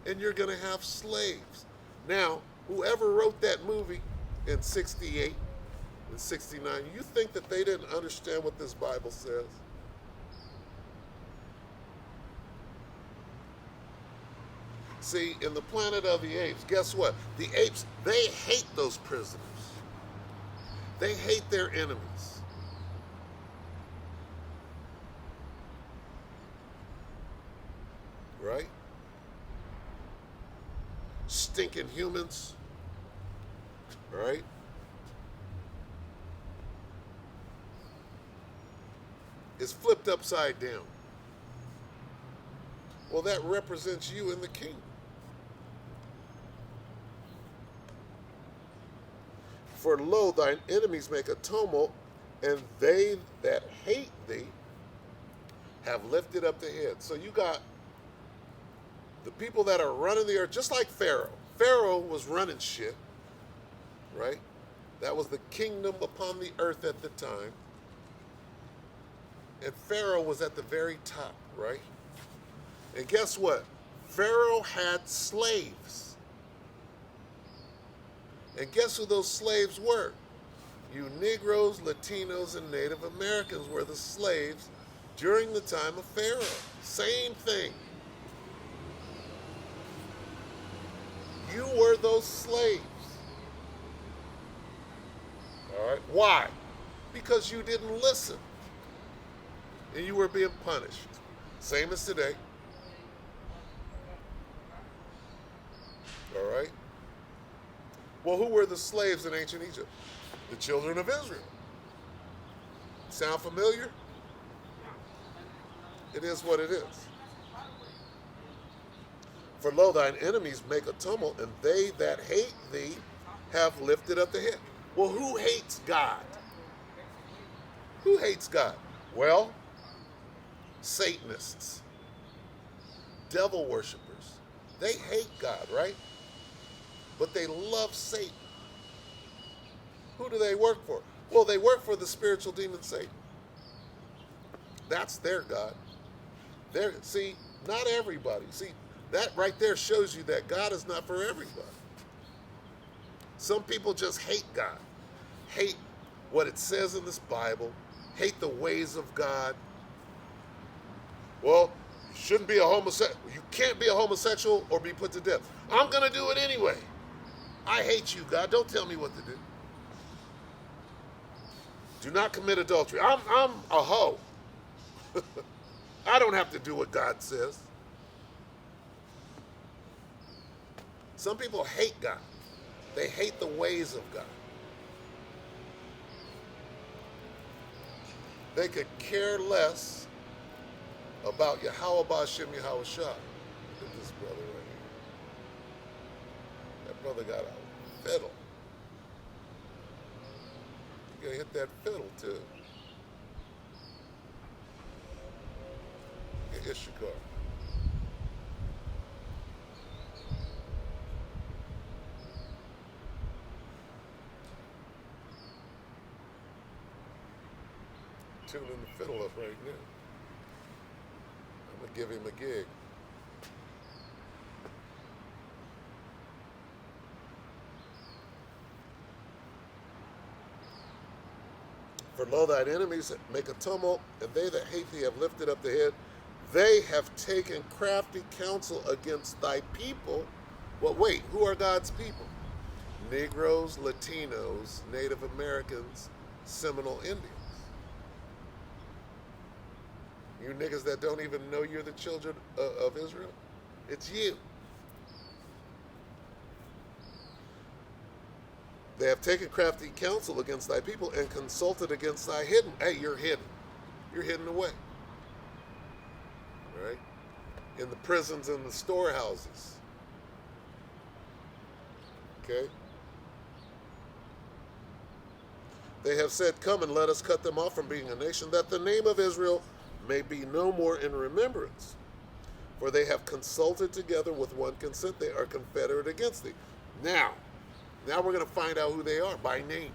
Speaker 1: and you're going to have slaves. Now, whoever wrote that movie in 68 and 69, you think that they didn't understand what this Bible says? See, in the Planet of the Apes, guess what? The apes, they hate those prisoners. They hate their enemies. Right? Stinking humans. Right? It's flipped upside down. Well, that represents you in the kingdom. For lo, thine enemies make a tumult, and they that hate thee have lifted up the head. So you got the people that are running the earth, just like Pharaoh. Pharaoh was running shit, right? That was the kingdom upon the earth at the time. And Pharaoh was at the very top, right? And guess what? Pharaoh had slaves. And guess who those slaves were? You Negroes, Latinos, and Native Americans were the slaves during the time of Pharaoh. Same thing. You were those slaves. All right? Why? Because you didn't listen. And you were being punished. Same as today. All right? Well, who were the slaves in ancient Egypt? The children of Israel. Sound familiar? It is what it is. For lo, thine enemies make a tumult, and they that hate thee have lifted up the head. Well, who hates God? Who hates God? Well, Satanists, devil worshipers. They hate God, right? But they love Satan. Who do they work for? Well, they work for the spiritual demon Satan. That's their God. See, not everybody. See, that right there shows you that God is not for everybody. Some people just hate God, hate what it says in this Bible, hate the ways of God. Well, you shouldn't be a homosexual. You can't be a homosexual or be put to death. I'm going to do it anyway. I hate you, God. Don't tell me what to do. Do not commit adultery. I'm a hoe. I don't have to do what God says. Some people hate God. They hate the ways of God. They could care less about Yahweh Ba'Shem Yahweh Shah. Look at this brother right here. That brother got a fiddle. You gotta hit that fiddle too. Get Ishakar. Tuning the fiddle up right now. I'm gonna give him a gig. For lo, thine enemies make a tumult, and they that hate thee have lifted up the head. They have taken crafty counsel against thy people. Well, wait, who are God's people? Negroes, Latinos, Native Americans, Seminole Indians. You niggas that don't even know you're the children of Israel, it's you. They have taken crafty counsel against thy people and consulted against thy hidden. Hey, you're hidden. You're hidden away. Right? In the prisons and the storehouses. Okay? They have said, come and let us cut them off from being a nation, that the name of Israel may be no more in remembrance. For they have consulted together with one consent. They are confederate against thee. Now we're going to find out who they are by name.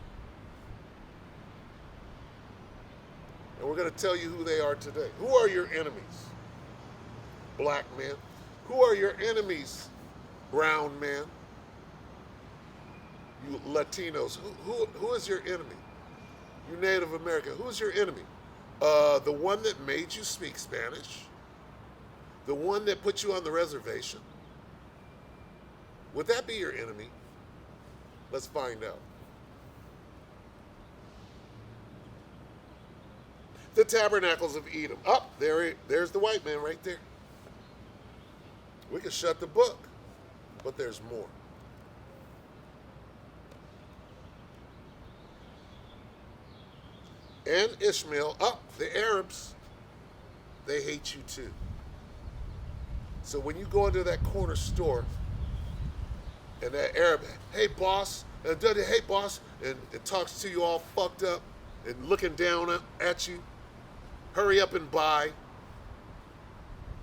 Speaker 1: And we're going to tell you who they are today. Who are your enemies? Black man. Who are your enemies? Brown man. You Latinos. Who is your enemy? You Native American. Who is your enemy? The one that made you speak Spanish. The one that put you on the reservation. Would that be your enemy? Let's find out. The tabernacles of Edom. Up there's the white man right there. We can shut the book, but there's more. And Ishmael, the Arabs, they hate you too. So when you go into that corner store and that Arab, hey boss, and hey boss, and it talks to you all fucked up and looking down at you, hurry up and buy.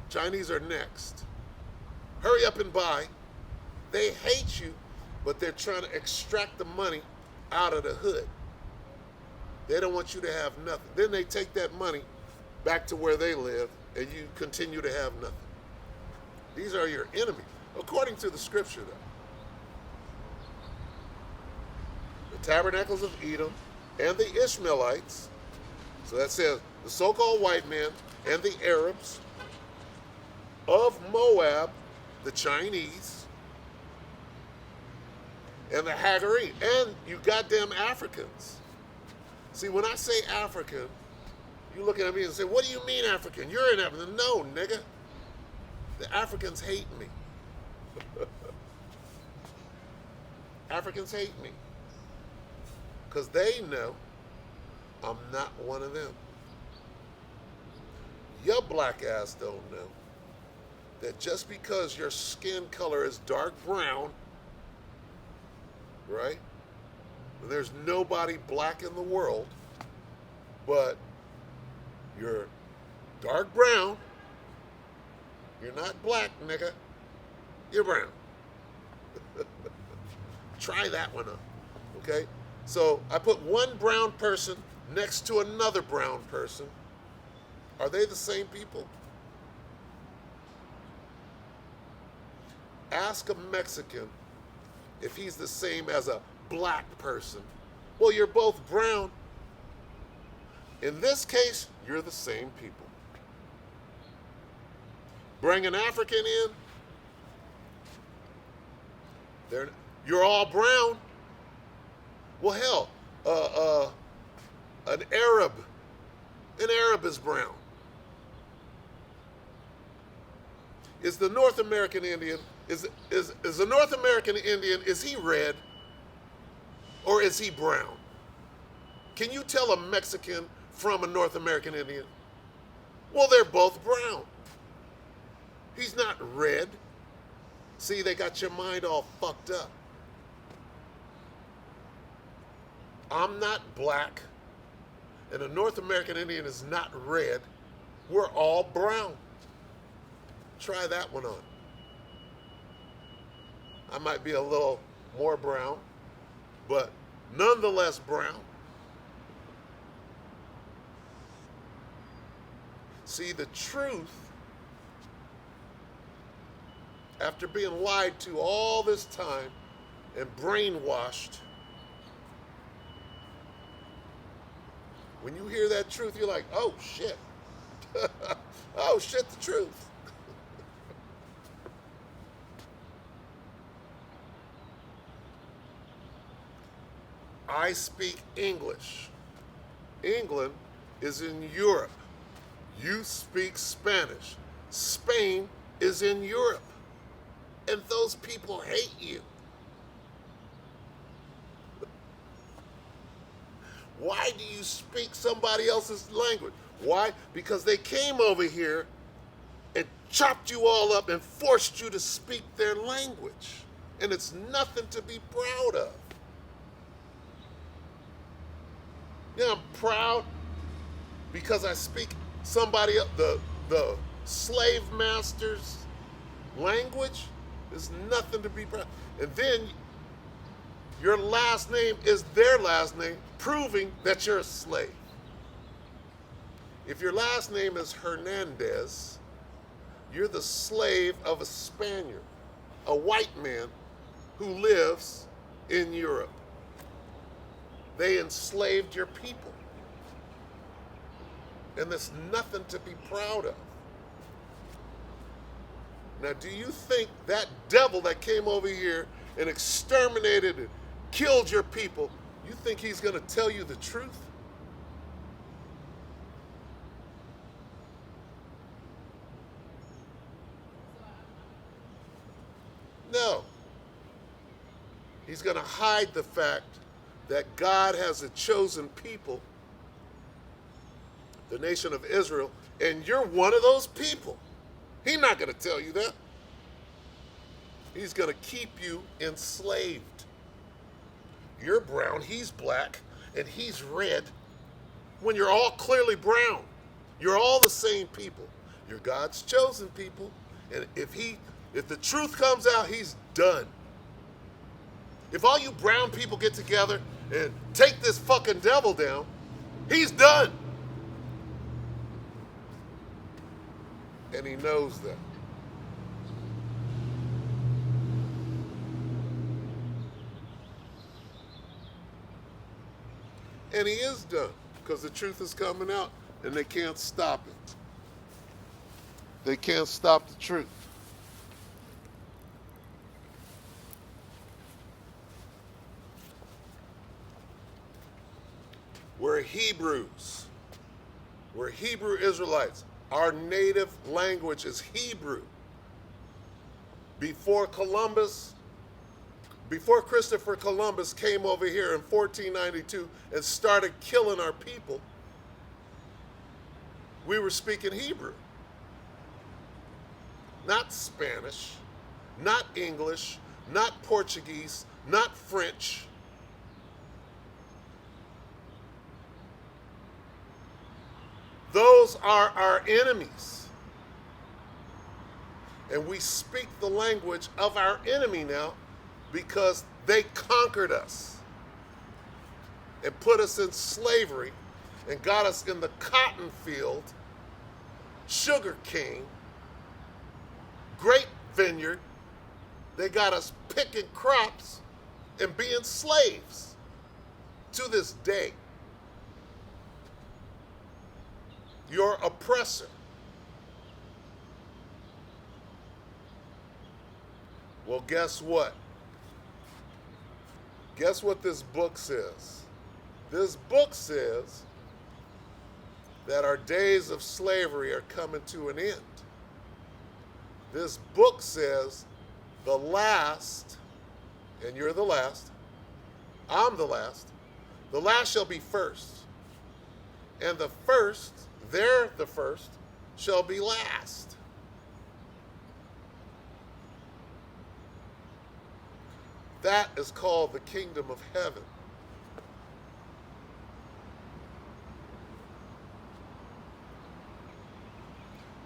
Speaker 1: Chinese are next. Hurry up and buy. They hate you, but they're trying to extract the money out of the hood. They don't want you to have nothing. Then they take that money back to where they live, and you continue to have nothing. These are your enemies, according to the scripture, though. The tabernacles of Edom and the Ishmaelites. So that says the so-called white man and the Arabs of Moab, the Chinese, and the Hagarene, and you goddamn Africans. See, when I say African, you look at me and say, what do you mean African? You're an African. No, nigga. The Africans hate me. Africans hate me. Because they know I'm not one of them. Your black ass don't know that just because your skin color is dark brown, right? There's nobody black in the world, but you're dark brown. You're not black, nigga. You're brown. Try that one up, okay? So I put one brown person next to another brown person. Are they the same people? Ask a Mexican if he's the same as a black person. Well, you're both brown. In this case, you're the same people. Bring an African in, you're all brown. Well, hell, an Arab is brown. Is the North American Indian, is the North American Indian, is he red or is he brown? Can you tell a Mexican from a North American Indian? Well, they're both brown. He's not red. See, they got your mind all fucked up. I'm not black, and a North American Indian is not red. We're all brown. Try that one on. I might be a little more brown, but nonetheless brown. See, the truth, after being lied to all this time and brainwashed, when you hear that truth, you're like, oh shit. Oh shit, the truth. I speak English. England is in Europe. You speak Spanish. Spain is in Europe. And those people hate you. Why do you speak somebody else's language? Why? Because they came over here and chopped you all up and forced you to speak their language. And it's nothing to be proud of. Yeah, I'm proud because I speak somebody else, the slave master's language. Is nothing to be proud. And then your last name is their last name, proving that you're a slave. If your last name is Hernandez, you're the slave of a Spaniard, a white man who lives in Europe. They enslaved your people. And there's nothing to be proud of. Now, do you think that devil that came over here and exterminated and killed your people, you think he's going to tell you the truth? No. He's going to hide the fact that God has a chosen people, the nation of Israel, and you're one of those people. He's not going to tell you that. He's going to keep you enslaved. You're brown, he's black, and he's red, when you're all clearly brown. You're all the same people. You're God's chosen people, and if the truth comes out, he's done. If all you brown people get together and take this fucking devil down, he's done. And he knows that. And he is done, because the truth is coming out, and they can't stop it. They can't stop the truth. We're Hebrews. We're Hebrew Israelites. Our native language is Hebrew. Before Christopher Columbus came over here in 1492 and started killing our people, we were speaking Hebrew. Not Spanish, not English, not Portuguese, not French. Those are our enemies. And we speak the language of our enemy now because they conquered us and put us in slavery and got us in the cotton field, sugar cane, grape vineyard. They got us picking crops and being slaves to this day. Your oppressor. Well, guess what? Guess what this book says? This book says that our days of slavery are coming to an end. This book says the last, and you're the last, I'm the last shall be first. And the first, they're the first, shall be last. That is called the kingdom of heaven.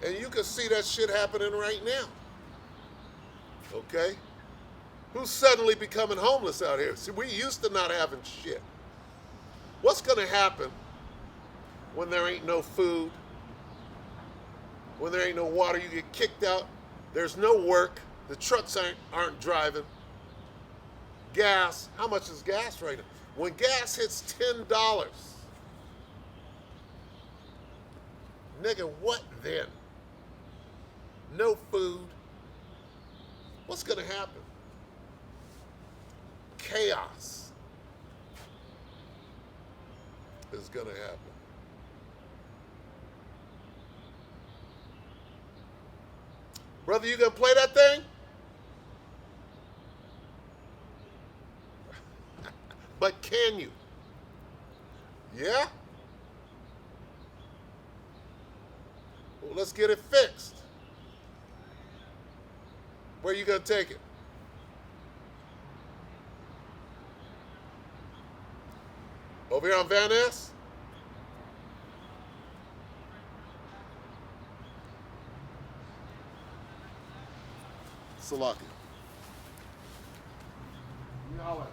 Speaker 1: And you can see that shit happening right now. Okay? Who's suddenly becoming homeless out here? See, we used to not having shit. What's going to happen when there ain't no food? When there ain't no water, you get kicked out. There's no work. The trucks aren't driving. Gas. How much is gas right now? When gas hits $10, nigga, what then? No food. What's going to happen? Chaos is going to happen. Brother, you going to play that thing? But can you? Yeah? Well, let's get it fixed. Where you going to take it? Over here on Van Ness? Salaki. Yahweh.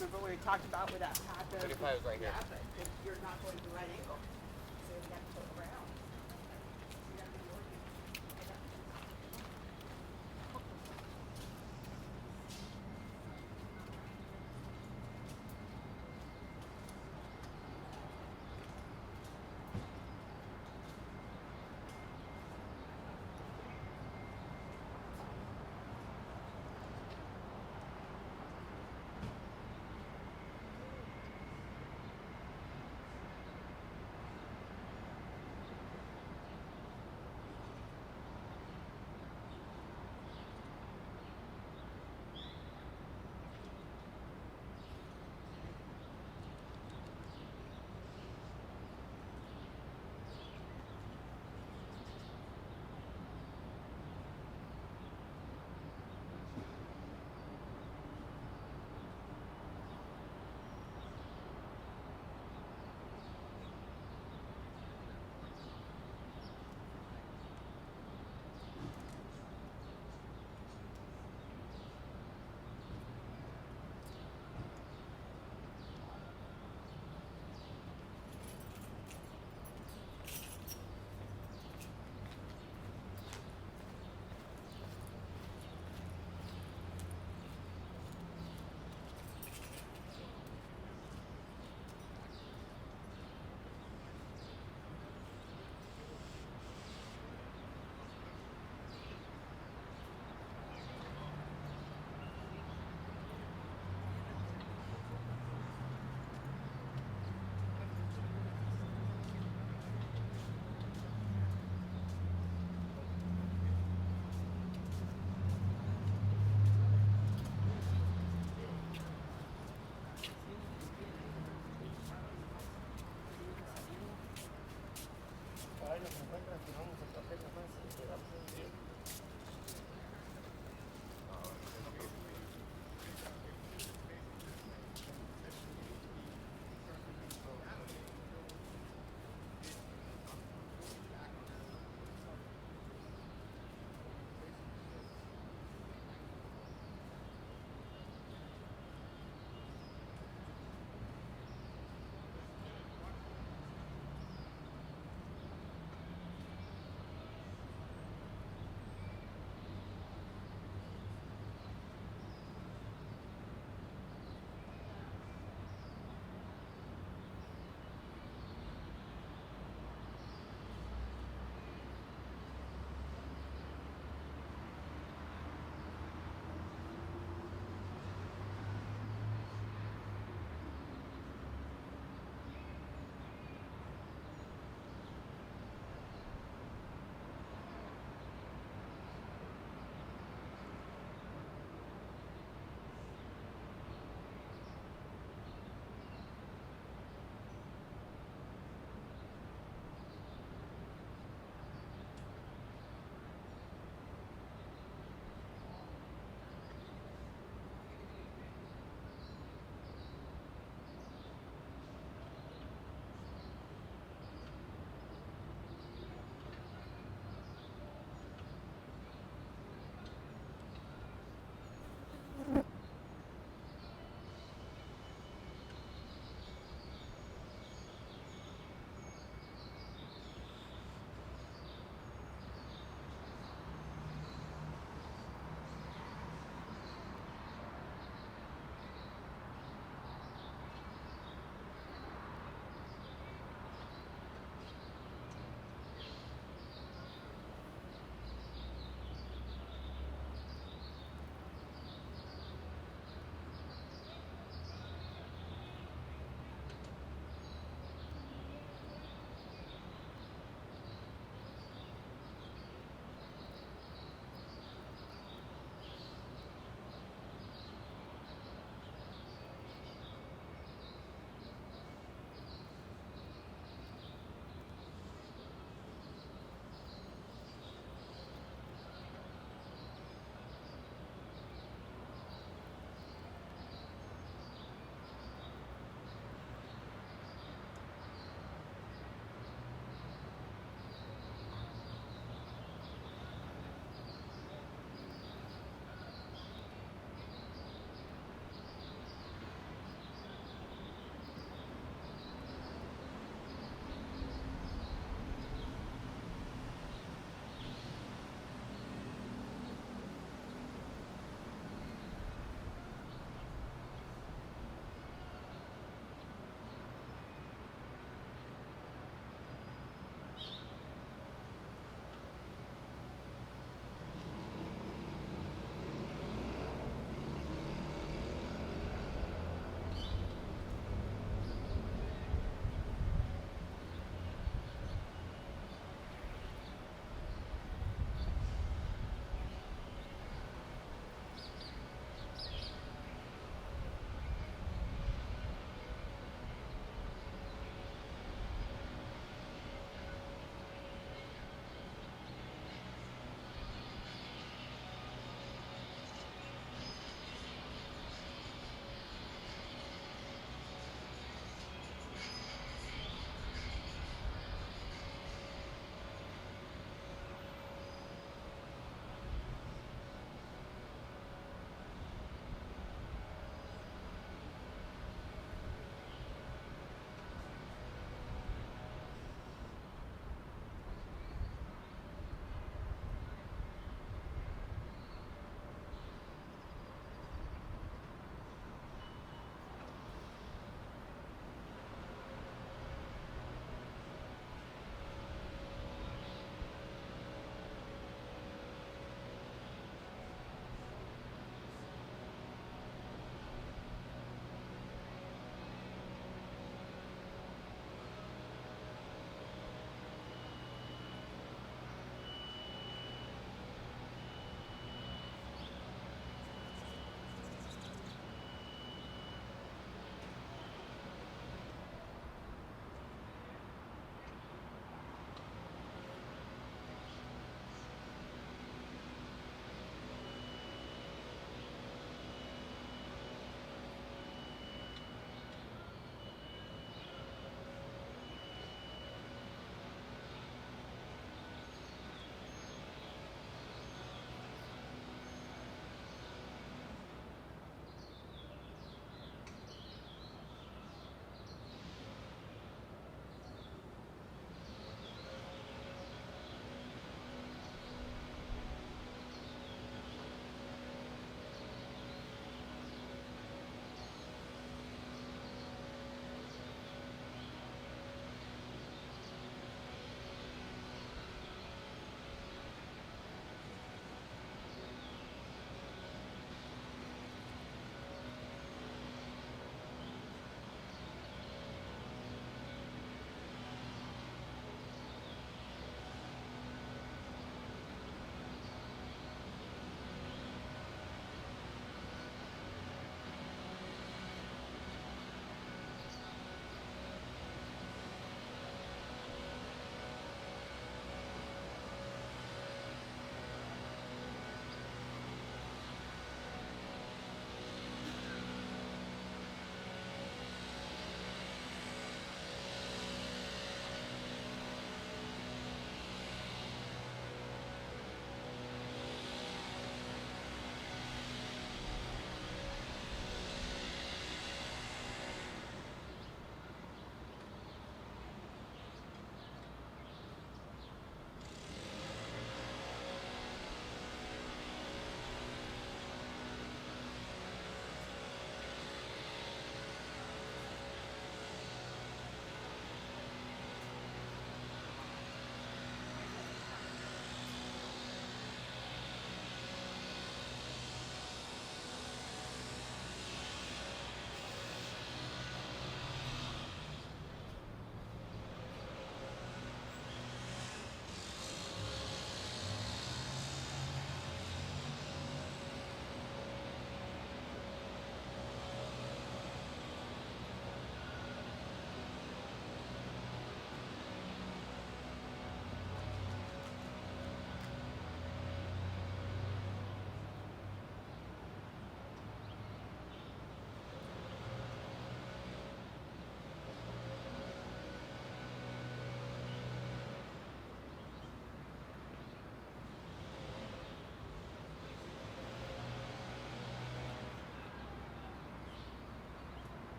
Speaker 2: Remember we talked about with that path of
Speaker 3: 35 is right here.
Speaker 2: Yeah, but if you're not going the right angle, so you have to go around. You have to be working.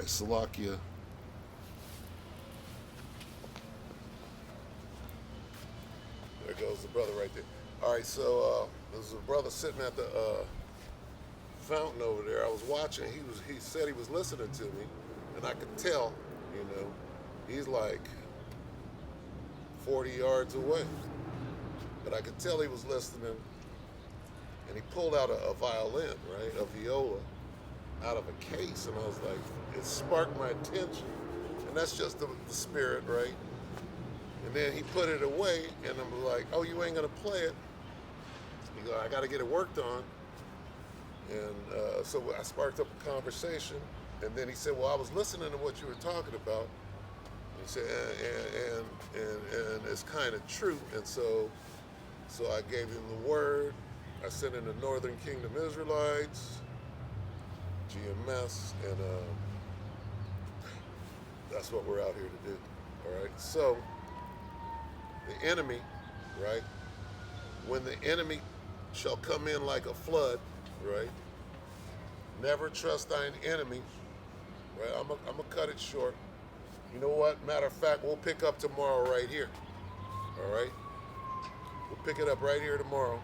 Speaker 1: right, Salakia. There goes the brother right there. All right, so there's a brother sitting at the fountain over there. I was watching. He said he was listening to me, and I could tell. You know, he's like 40 yards away, but I could tell he was listening. And he pulled out a violin, right, a viola, out of a case, and I was like, it sparked my attention, and that's just the spirit, right? And then he put it away, and I'm like, oh, you ain't gonna play it? He go, I gotta get it worked on. And so I sparked up a conversation, and then he said, well, I was listening to what you were talking about. He said, and it's kind of true, and so I gave him the word. I sent in the Northern Kingdom Israelites, GMS, and that's what we're out here to do. All right. So the enemy, right? When the enemy shall come in like a flood, right? Never trust thine enemy, right? I'm gonna cut it short. You know what? Matter of fact, we'll pick up tomorrow right here. All right. We'll pick it up right here tomorrow.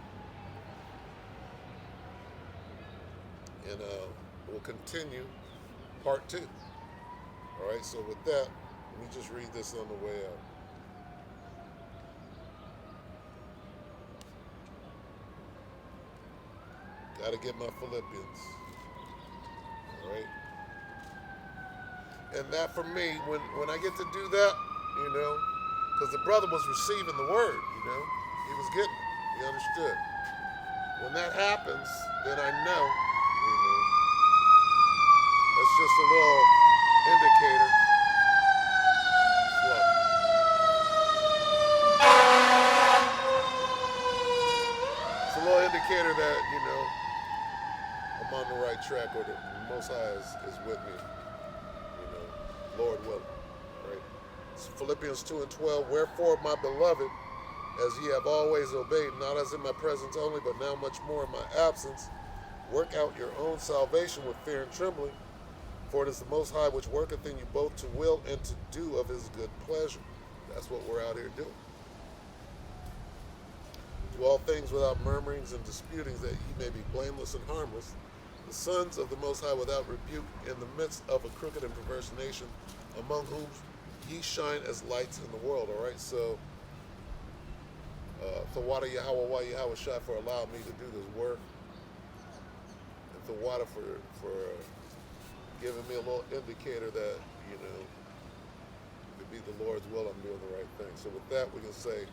Speaker 1: And we'll continue part 2. All right, so with that, let me just read this on the way out. Got to get my Philippians. All right. And that for me, when I get to do that, you know, because the brother was receiving the word, you know, he was getting it, he understood. When that happens, then I know. That's just a little indicator. It's a little indicator that, you know, I'm on the right track, or the Most High is with me. You know, Lord willing. Right? It's Philippians 2:12. Wherefore, my beloved, as ye have always obeyed, not as in my presence only, but now much more in my absence, work out your own salvation with fear and trembling. For it is the Most High which worketh in you both to will and to do of his good pleasure. That's what we're out here doing. Do all things without murmurings and disputings, that ye may be blameless and harmless, the sons of the Most High without rebuke, in the midst of a crooked and perverse nation, among whom ye shine as lights in the world. All right, so Thawada Yahweh Shai for allowing me to do this work, and Thawada for giving me a little indicator that, you know, if it be the Lord's will, I'm doing the right thing. So with that, we can say,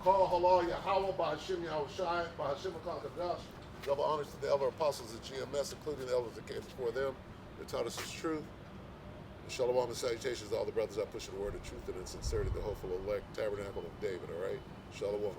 Speaker 1: Call Halal Yahweh, Bahashim Yahweh Shai, Bahashim HaKadosh. Double honors to the elder apostles of GMS, including the elders that came before them. They taught us his truth. And shalom and salutations to all the brothers out pushing the word of truth and in sincerity, the hopeful elect tabernacle of David, all right? Shalom.